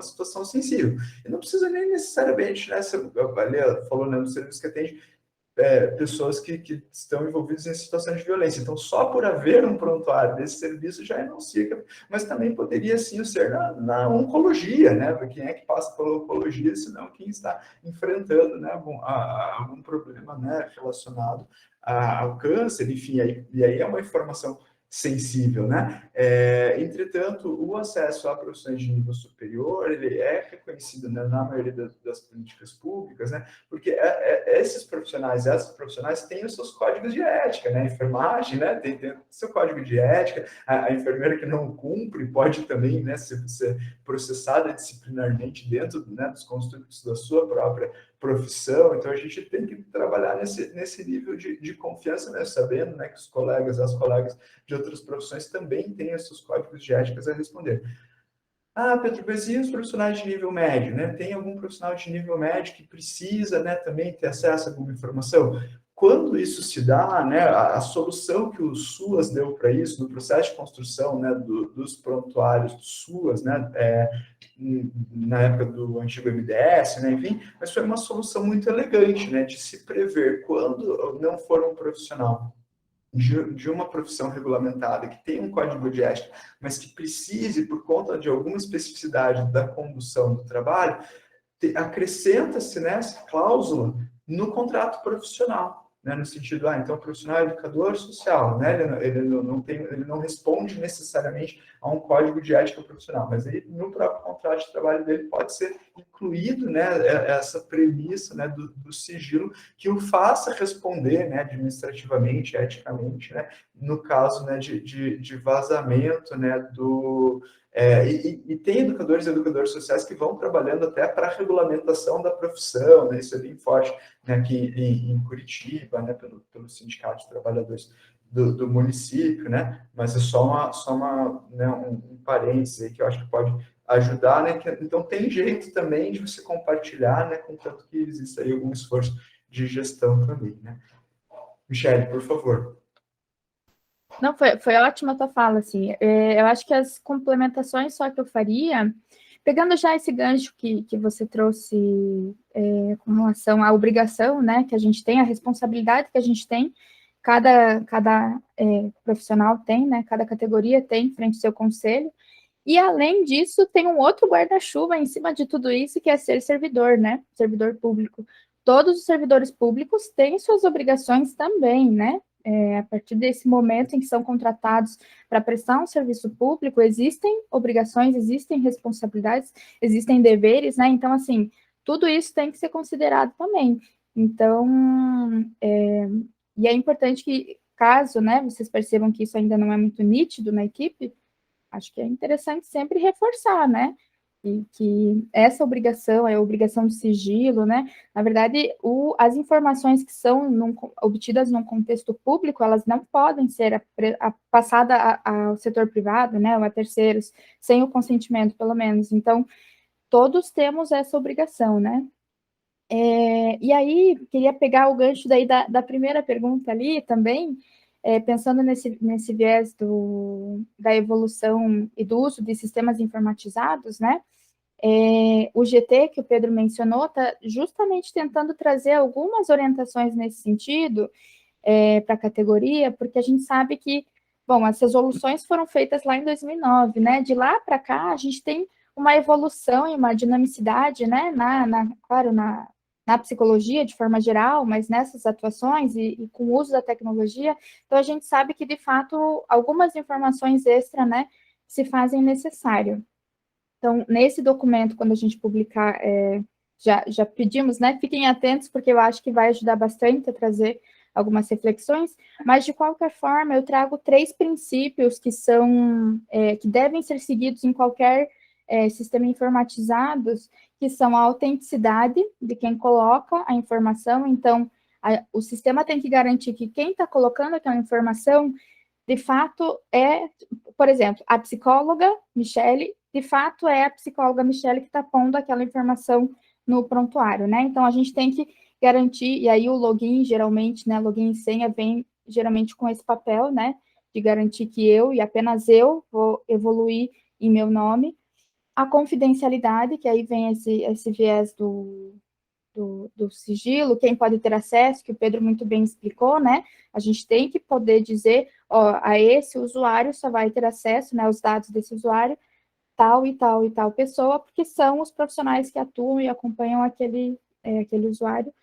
situação sensível. E não precisa nem necessariamente, né, a Valia falou, né, no serviço que atende pessoas que estão envolvidas em situação de violência. Então, só por haver um prontuário desse serviço já enuncia, mas também poderia, sim, ser na oncologia, né? Porque quem é que passa pela oncologia, senão quem está enfrentando, né, algum problema, né, relacionado ao câncer, enfim, e aí é uma informação sensível, né? Entretanto, o acesso a profissões de nível superior, ele é reconhecido, né, na maioria das políticas públicas, né? Porque esses profissionais, essas profissionais têm os seus códigos de ética, né? A enfermagem, né, tem seu código de ética, a enfermeira que não cumpre pode também, né, ser processada disciplinarmente dentro, né, dos construtos da sua própria profissão. Então a gente tem que trabalhar nesse nível de confiança, né, sabendo, né, que os colegas, as colegas de outras profissões também têm os seus códigos de éticas a responder. Ah, Pedro, mas e os profissionais de nível médio, né? Tem algum profissional de nível médio que precisa, né, também ter acesso a alguma informação? Quando isso se dá, né, a solução que o SUAS deu para isso, no processo de construção, né, dos prontuários do SUAS, né, na época do antigo MDS, né, enfim, mas foi uma solução muito elegante, né, de se prever quando não for um profissional de uma profissão regulamentada, que tem um código de ética, mas que precise, por conta de alguma especificidade da condução do trabalho, acrescenta-se, né, essa cláusula no contrato profissional, né, no sentido, então o profissional é educador social, né, ele não responde necessariamente a um código de ética profissional, mas aí, no próprio contrato de trabalho dele pode ser incluído, né, essa premissa, né, do sigilo que o faça responder, né, administrativamente, eticamente, né, no caso, né, de vazamento, né, e tem educadores e educadoras sociais que vão trabalhando até para a regulamentação da profissão, né? Isso é bem forte, né, aqui em Curitiba, né, pelo Sindicato de Trabalhadores do município, né? Mas é né, um parênteses aí que eu acho que pode ajudar, né? Então tem jeito também de você compartilhar, né? Contanto que exista aí algum esforço de gestão também, né? Michele, por favor. Não, foi ótima a tua fala, assim. Eu acho que as complementações só que eu faria, pegando já esse gancho que você trouxe com relação à obrigação, né, que a gente tem, a responsabilidade que a gente tem, cada profissional tem, né, cada categoria tem frente ao seu conselho, e além disso, tem um outro guarda-chuva em cima de tudo isso, que é ser servidor, né, servidor público. Todos os servidores públicos têm suas obrigações também, né, a partir desse momento em que são contratados para prestar um serviço público, existem obrigações, existem responsabilidades, existem deveres, né? Então, assim, tudo isso tem que ser considerado também. Então, e é importante que, caso, né, vocês percebam que isso ainda não é muito nítido na equipe, acho que é interessante sempre reforçar, né? E que essa obrigação é a obrigação de sigilo, né? Na verdade, as informações que são obtidas num contexto público, elas não podem ser passadas ao setor privado, né? Ou a terceiros, sem o consentimento, pelo menos. Então, todos temos essa obrigação, né? E aí, queria pegar o gancho daí da primeira pergunta ali também, pensando nesse viés da evolução e do uso de sistemas informatizados, né? O GT, que o Pedro mencionou, está justamente tentando trazer algumas orientações nesse sentido para a categoria, porque a gente sabe que, bom, as resoluções foram feitas lá em 2009, né? De lá para cá, a gente tem uma evolução e uma dinamicidade, né? Claro, na psicologia de forma geral, mas nessas atuações e com o uso da tecnologia, então a gente sabe que, de fato, algumas informações extra, né, se fazem necessário. Então, nesse documento, quando a gente publicar, já pedimos, né, fiquem atentos, porque eu acho que vai ajudar bastante a trazer algumas reflexões, mas, de qualquer forma, eu trago 3 princípios que que devem ser seguidos em qualquer sistema informatizado, que são a autenticidade de quem coloca a informação. Então, o sistema tem que garantir que quem está colocando aquela informação, de fato, por exemplo, a psicóloga Michele, de fato, é a psicóloga Michele que está pondo aquela informação no prontuário, né? Então, a gente tem que garantir, e aí o login, geralmente, né, login e senha vem geralmente com esse papel, né, de garantir que eu, e apenas eu, vou evoluir em meu nome. A confidencialidade, que aí vem esse viés do sigilo, quem pode ter acesso, que o Pedro muito bem explicou, né? A gente tem que poder dizer, a esse usuário só vai ter acesso, né, aos dados desse usuário, tal e tal e tal pessoa, porque são os profissionais que atuam e acompanham aquele usuário.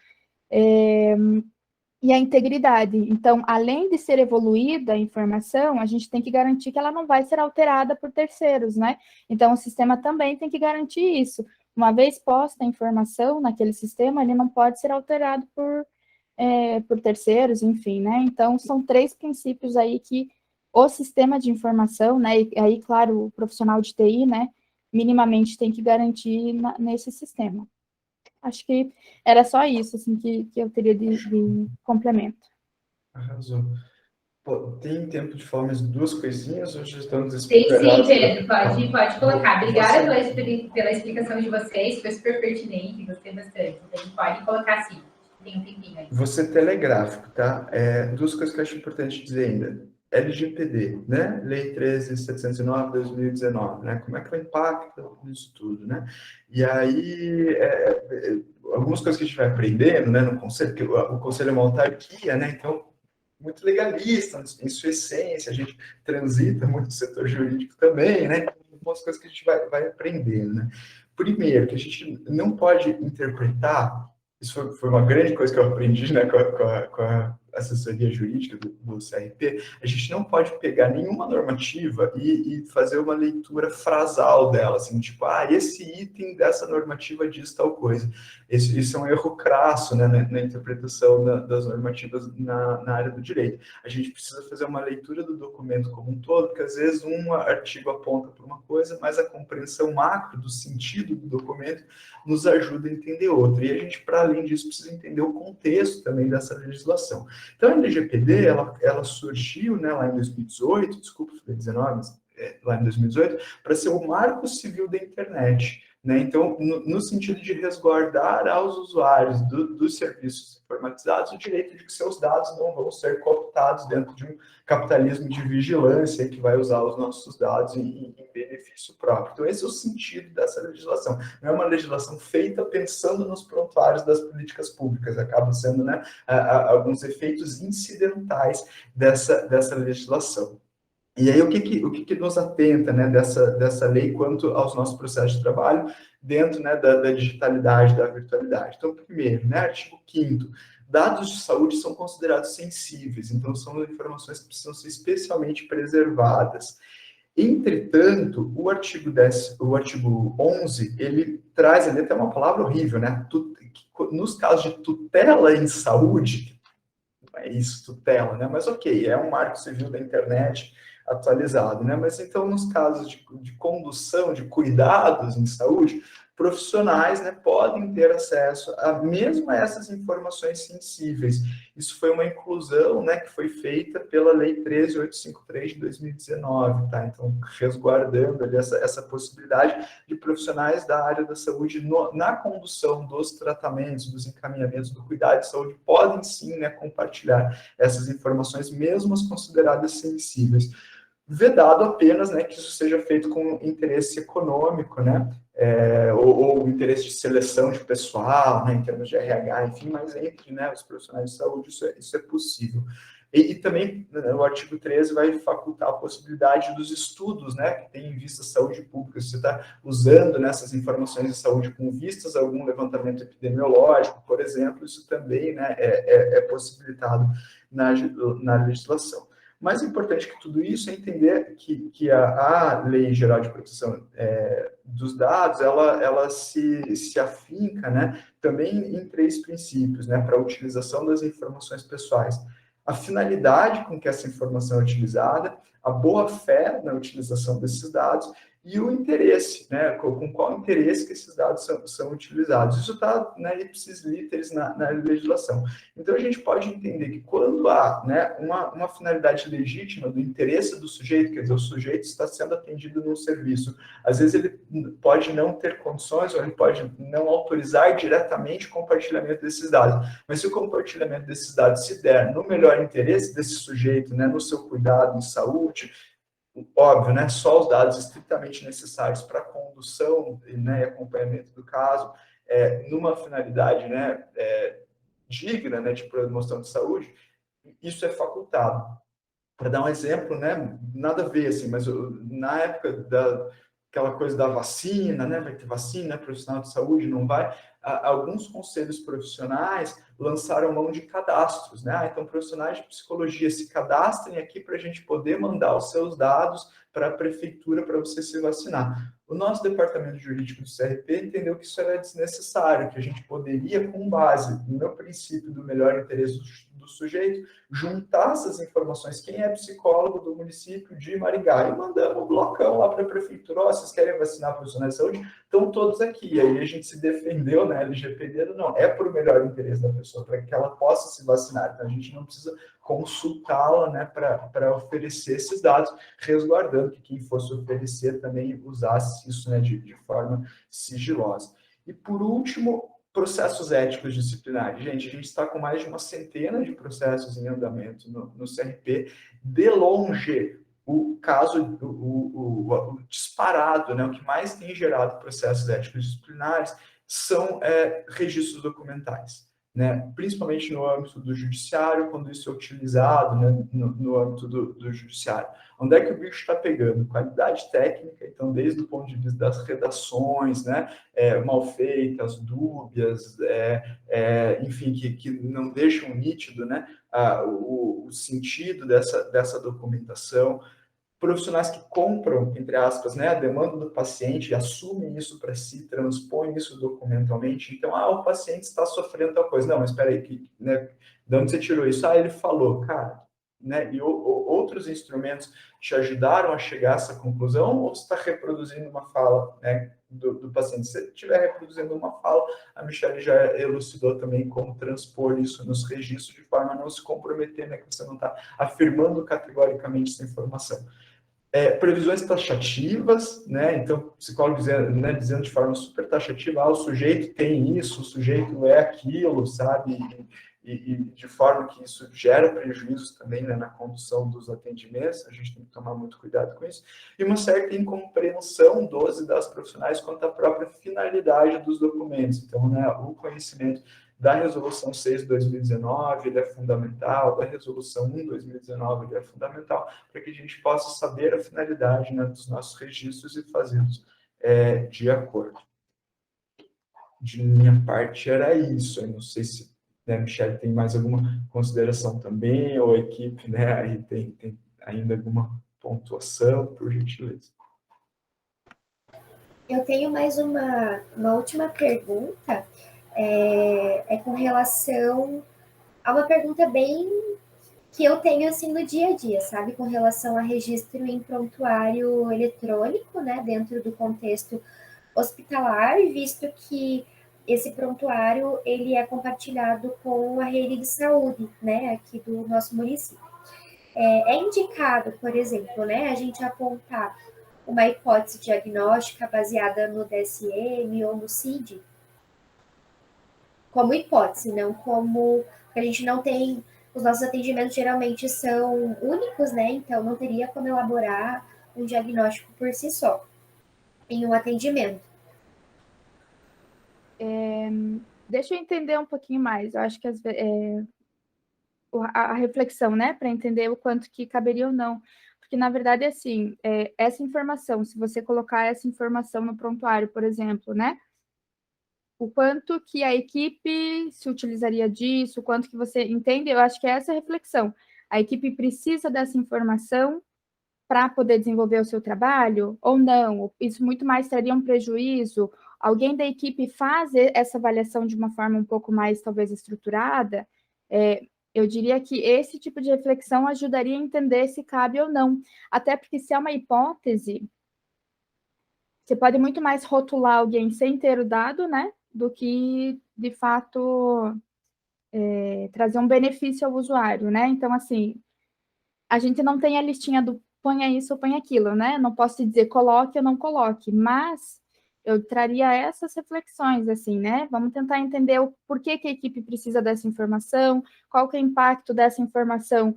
e a integridade. Então, além de ser evoluída a informação, a gente tem que garantir que ela não vai ser alterada por terceiros, né? Então, o sistema também tem que garantir isso. Uma vez posta a informação naquele sistema, ele não pode ser alterado por terceiros, enfim, né? Então, são 3 princípios aí que o sistema de informação, né? E aí, claro, o profissional de TI, né? Minimamente tem que garantir nesse sistema. Acho que era só isso, assim, que eu teria de complemento. Arrasou. Pô, tem tempo de falar mais 2 coisinhas ou já estamos Tem sim, esperados? Pedro, pode colocar. Obrigada Você, pela explicação de vocês, foi super pertinente, gostei bastante. A gente pode colocar sim, tem um tempinho aí. você telegráfico, tá? 2 coisas que eu acho importante dizer ainda. LGPD, né? Lei 13.709/2019, né? Como é que ela impacta nisso tudo, né? E aí, algumas coisas que a gente vai aprendendo, né, no conselho, porque o conselho é uma autarquia, né? Então, muito legalista em sua essência, a gente transita muito no setor jurídico também, né? Algumas coisas que a gente vai aprendendo, né? Primeiro, que a gente não pode interpretar, isso foi uma grande coisa que eu aprendi, né, com a assessoria jurídica do CRP, a gente não pode pegar nenhuma normativa e fazer uma leitura frasal dela, assim, tipo, esse item dessa normativa diz tal coisa. Isso é um erro crasso, né, na interpretação das normativas na área do direito. A gente precisa fazer uma leitura do documento como um todo, porque às vezes um artigo aponta para uma coisa, mas a compreensão macro do sentido do documento nos ajuda a entender outra. E a gente, para além disso, precisa entender o contexto também dessa legislação. Então, a LGPD, ela surgiu, né, lá em 2018, desculpa, foi 19, mas, lá em 2018, para ser o marco civil da internet. Né? Então, no sentido de resguardar aos usuários dos serviços informatizados o direito de que seus dados não vão ser cooptados dentro de um capitalismo de vigilância que vai usar os nossos dados em benefício próprio. Então, esse é o sentido dessa legislação. Não é uma legislação feita pensando nos prontuários das políticas públicas, acaba sendo, né, alguns efeitos incidentais dessa legislação. E aí, o que nos atenta, né, dessa lei quanto aos nossos processos de trabalho dentro, né, da digitalidade, da virtualidade? Então, primeiro, né, artigo 5º, dados de saúde são considerados sensíveis, então são informações que precisam ser especialmente preservadas. Entretanto, o artigo 11, ele traz ali até uma palavra horrível, né, nos casos de tutela em saúde, é isso, tutela, né? Mas ok, é um marco civil da internet atualizado, né? Mas então, nos casos de condução, de cuidados em saúde, profissionais, né, podem ter acesso mesmo a essas informações sensíveis. Isso foi uma inclusão, né, que foi feita pela Lei 13.853 de 2019, tá? Então, resguardando ali essa possibilidade de profissionais da área da saúde na condução dos tratamentos, dos encaminhamentos do cuidado de saúde, podem sim, né, compartilhar essas informações, mesmo as consideradas sensíveis. Vedado apenas, né, que isso seja feito com interesse econômico, né, ou interesse de seleção de pessoal, né, em termos de RH, enfim, mas entre, né, os profissionais de saúde isso é possível. E também, né, o artigo 13 vai facultar a possibilidade dos estudos, né, que tem em vista a saúde pública. Se você está usando, né, essas informações de saúde com vistas a algum levantamento epidemiológico, por exemplo, isso também, né, é possibilitado na legislação. Mais importante que tudo isso é entender que a Lei Geral de Proteção dos Dados, ela se afinca, né, também em 3 princípios, né, para a utilização das informações pessoais. A finalidade com que essa informação é utilizada, a boa-fé na utilização desses dados e o interesse, né, com qual interesse que esses dados são utilizados. Isso está, né, ipsis literis na legislação. Então, a gente pode entender que quando há, né, uma finalidade legítima do interesse do sujeito, quer dizer, o sujeito está sendo atendido num serviço, às vezes ele pode não ter condições ou ele pode não autorizar diretamente o compartilhamento desses dados, mas se o compartilhamento desses dados se der no melhor interesse desse sujeito, né, no seu cuidado em saúde, óbvio, né, só os dados estritamente necessários para a condução, né, e acompanhamento do caso, numa finalidade, né, digna, né, de promoção de saúde, isso é facultado. Para dar um exemplo, né, nada a ver, assim, mas na época aquela coisa da vacina, né? Vai ter vacina, profissional de saúde, não vai. Alguns conselhos profissionais lançaram mão de cadastros, né? Então, profissionais de psicologia se cadastrem aqui para a gente poder mandar os seus dados para a prefeitura para você se vacinar. O nosso departamento jurídico do CRP entendeu que isso era desnecessário, que a gente poderia, com base no princípio do melhor interesse do sujeito, juntar essas informações. Quem é psicólogo do município de Maringá? E mandamos um blocão lá para a prefeitura. Vocês querem vacinar profissionais de saúde? Estão todos aqui. E aí a gente se defendeu, né? LGPD, não, é por melhor interesse da pessoa, para que ela possa se vacinar. Então a gente não precisa consultá-la, né, para oferecer esses dados, resguardando que quem fosse oferecer também usasse isso, né, de forma sigilosa. E por último, processos éticos disciplinares. Gente, a gente está com mais de uma centena de processos em andamento no CRP. De longe, o caso, o disparado, né, o que mais tem gerado processos éticos disciplinares são registros documentais, né, principalmente no âmbito do judiciário, quando isso é utilizado, né, no âmbito do judiciário. Onde é que o bicho está pegando? Qualidade técnica, então, desde o ponto de vista das redações, né, mal feitas, dúbias, enfim, que não deixam nítido, né, o sentido dessa documentação. Profissionais que compram, entre aspas, né, a demanda do paciente, assumem isso para si, transpõem isso documentalmente. Então, o paciente está sofrendo tal coisa. Não, mas espera aí, né, de onde você tirou isso? Ele falou, cara, né, e outros instrumentos te ajudaram a chegar a essa conclusão, ou você está reproduzindo uma fala, né, do paciente? Se você estiver reproduzindo uma fala, a Michelle já elucidou também como transpor isso nos registros de forma a não se comprometer, né, que você não está afirmando categoricamente essa informação. Previsões taxativas, né? Então, psicólogo dizendo de forma super taxativa, o sujeito tem isso, o sujeito é aquilo, sabe? E de forma que isso gera prejuízos também, né, na condução dos atendimentos, a gente tem que tomar muito cuidado com isso, e uma certa incompreensão dos e das profissionais quanto à própria finalidade dos documentos. Então, né, o conhecimento da Resolução 6 de 2019, ele é fundamental, da Resolução 1 de 2019, ele é fundamental, para que a gente possa saber a finalidade, né, dos nossos registros e fazê-los de acordo. De minha parte, era isso. Eu não sei se, né, Michelle, tem mais alguma consideração também, ou a equipe, né, aí tem ainda alguma pontuação, por gentileza. Eu tenho mais uma última pergunta, com relação a uma pergunta bem que eu tenho assim no dia a dia, sabe, com relação a registro em prontuário eletrônico, né, dentro do contexto hospitalar, visto que esse prontuário ele é compartilhado com a rede de saúde, né, aqui do nosso município. É indicado, por exemplo, né, a gente apontar uma hipótese diagnóstica baseada no DSM ou no CID, como hipótese, não como... A gente não tem... Os nossos atendimentos geralmente são únicos, né? Então, não teria como elaborar um diagnóstico por si só em um atendimento. Deixa eu entender um pouquinho mais. Eu acho que a reflexão, né? Para entender o quanto que caberia ou não. Porque, na verdade, assim, essa informação, se você colocar essa informação no prontuário, por exemplo, né? O quanto que a equipe se utilizaria disso, o quanto que você entende, eu acho que é essa a reflexão. A equipe precisa dessa informação para poder desenvolver o seu trabalho ou não? Isso muito mais traria um prejuízo? Alguém da equipe faz essa avaliação de uma forma um pouco mais, talvez, estruturada? Eu diria que esse tipo de reflexão ajudaria a entender se cabe ou não. Até porque se é uma hipótese, você pode muito mais rotular alguém sem ter o dado, né? Do que, de fato, trazer um benefício ao usuário, né? Então, assim, a gente não tem a listinha do ponha isso ou ponha aquilo, né? Não posso dizer coloque ou não coloque, mas eu traria essas reflexões, assim, né? Vamos tentar entender o porquê que a equipe precisa dessa informação, qual que é o impacto dessa informação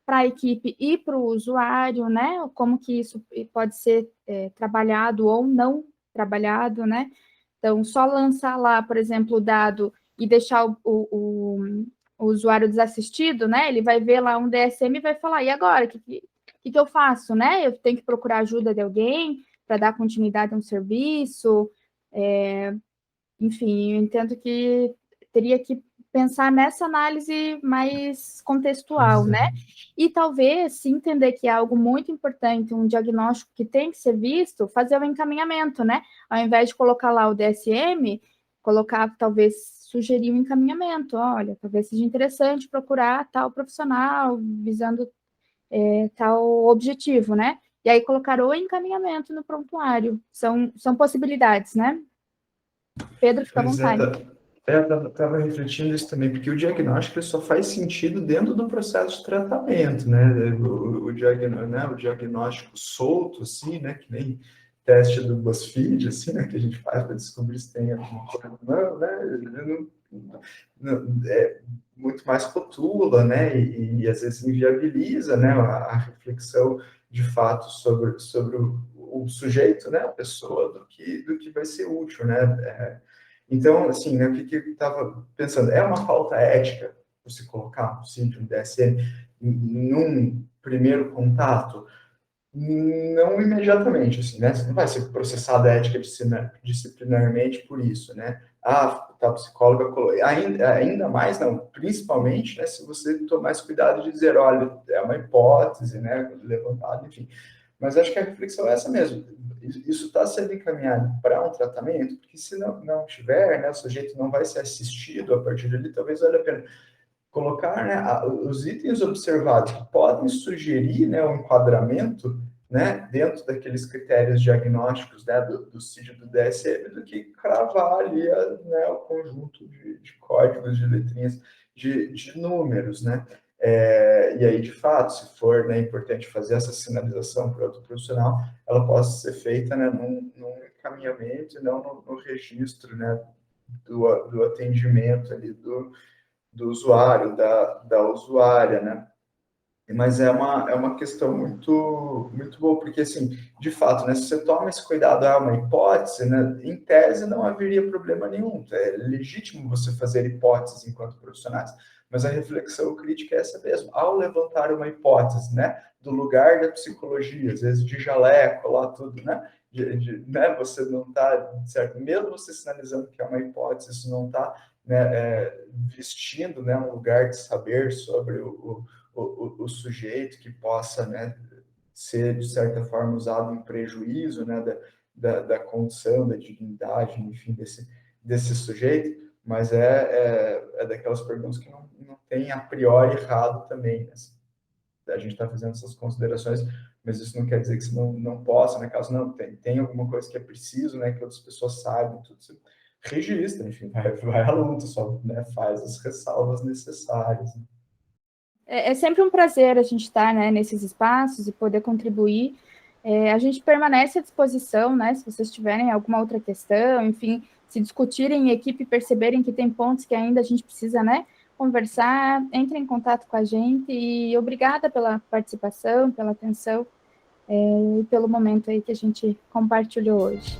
para a equipe e para o usuário, né? Como que isso pode ser trabalhado ou não trabalhado, né? Então, só lançar lá, por exemplo, o dado e deixar o usuário desassistido, né? Ele vai ver lá um DSM e vai falar, e agora? O que eu faço, né? Eu tenho que procurar ajuda de alguém, para dar continuidade a um serviço, enfim, eu entendo que teria que pensar nessa análise mais contextual, né? E talvez, se entender que é algo muito importante, um diagnóstico que tem que ser visto, fazer o encaminhamento, né? Ao invés de colocar lá o DSM, colocar, talvez, sugerir um encaminhamento. Olha, talvez seja interessante procurar tal profissional, visando tal objetivo, né? E aí colocar o encaminhamento no prontuário. São possibilidades, né? Pedro, fica à Pois é, vontade. eu estava refletindo isso também, porque o diagnóstico ele só faz sentido dentro do processo de tratamento, né? O diagnóstico solto, assim, né? Que nem teste do BuzzFeed, assim, né? Que a gente faz para descobrir se tem alguma coisa. Não, né? Ele é muito mais rotula, né? E às vezes inviabiliza, né? A reflexão de fato sobre o sujeito, né? A pessoa, do que vai ser útil, né? Então, assim, né, o que eu estava pensando? É uma falta ética você colocar um CID, um DSM, num primeiro contato? Não imediatamente, assim, né? Você não vai ser processado ética disciplinarmente por isso, né? Ah, tá, psicóloga colocou. Ainda mais, não, principalmente, né, se você tomar mais cuidado de dizer, olha, é uma hipótese, né, levantada, enfim. Mas acho que a reflexão é essa mesmo. Isso está sendo encaminhado para um tratamento, porque se não tiver, né, o sujeito não vai ser assistido a partir dali, talvez valha a pena colocar, né, os itens observados que podem sugerir, né, um enquadramento, né, dentro daqueles critérios diagnósticos, né, do CID do DSM, do que cravar ali, né, o conjunto de códigos, de letrinhas, de números, né. E aí, de fato, se for, né, importante fazer essa sinalização para outro profissional, ela possa ser feita, né, num encaminhamento e não no registro, né, do atendimento ali do usuário, da usuária, né? Mas é uma questão muito boa, porque, assim, de fato, né, se você toma esse cuidado, é uma hipótese, né, em tese não haveria problema nenhum, é legítimo você fazer hipóteses enquanto profissionais, mas a reflexão crítica é essa mesmo, ao levantar uma hipótese, né, do lugar da psicologia, às vezes de jaleco, lá tudo, né, né, você não está, certo, mesmo você sinalizando que é uma hipótese, isso não está, né, vestindo, né, um lugar de saber sobre o sujeito que possa, né, ser, de certa forma, usado em prejuízo, né, da condição, da dignidade, enfim, desse sujeito, mas é daquelas perguntas que não tem a priori errado também, né? A gente está fazendo essas considerações, mas isso não quer dizer que você não possa, né, caso não tem alguma coisa que é preciso, né, que outras pessoas saibam, tudo isso registra, enfim, vai à luta, só, né, faz as ressalvas necessárias. É sempre um prazer a gente estar, né, nesses espaços e poder contribuir. A gente permanece à disposição, né, se vocês tiverem alguma outra questão, enfim, se discutirem em equipe e perceberem que tem pontos que ainda a gente precisa, né, conversar, entre em contato com a gente e obrigada pela participação, pela atenção e pelo momento aí que a gente compartilhou hoje.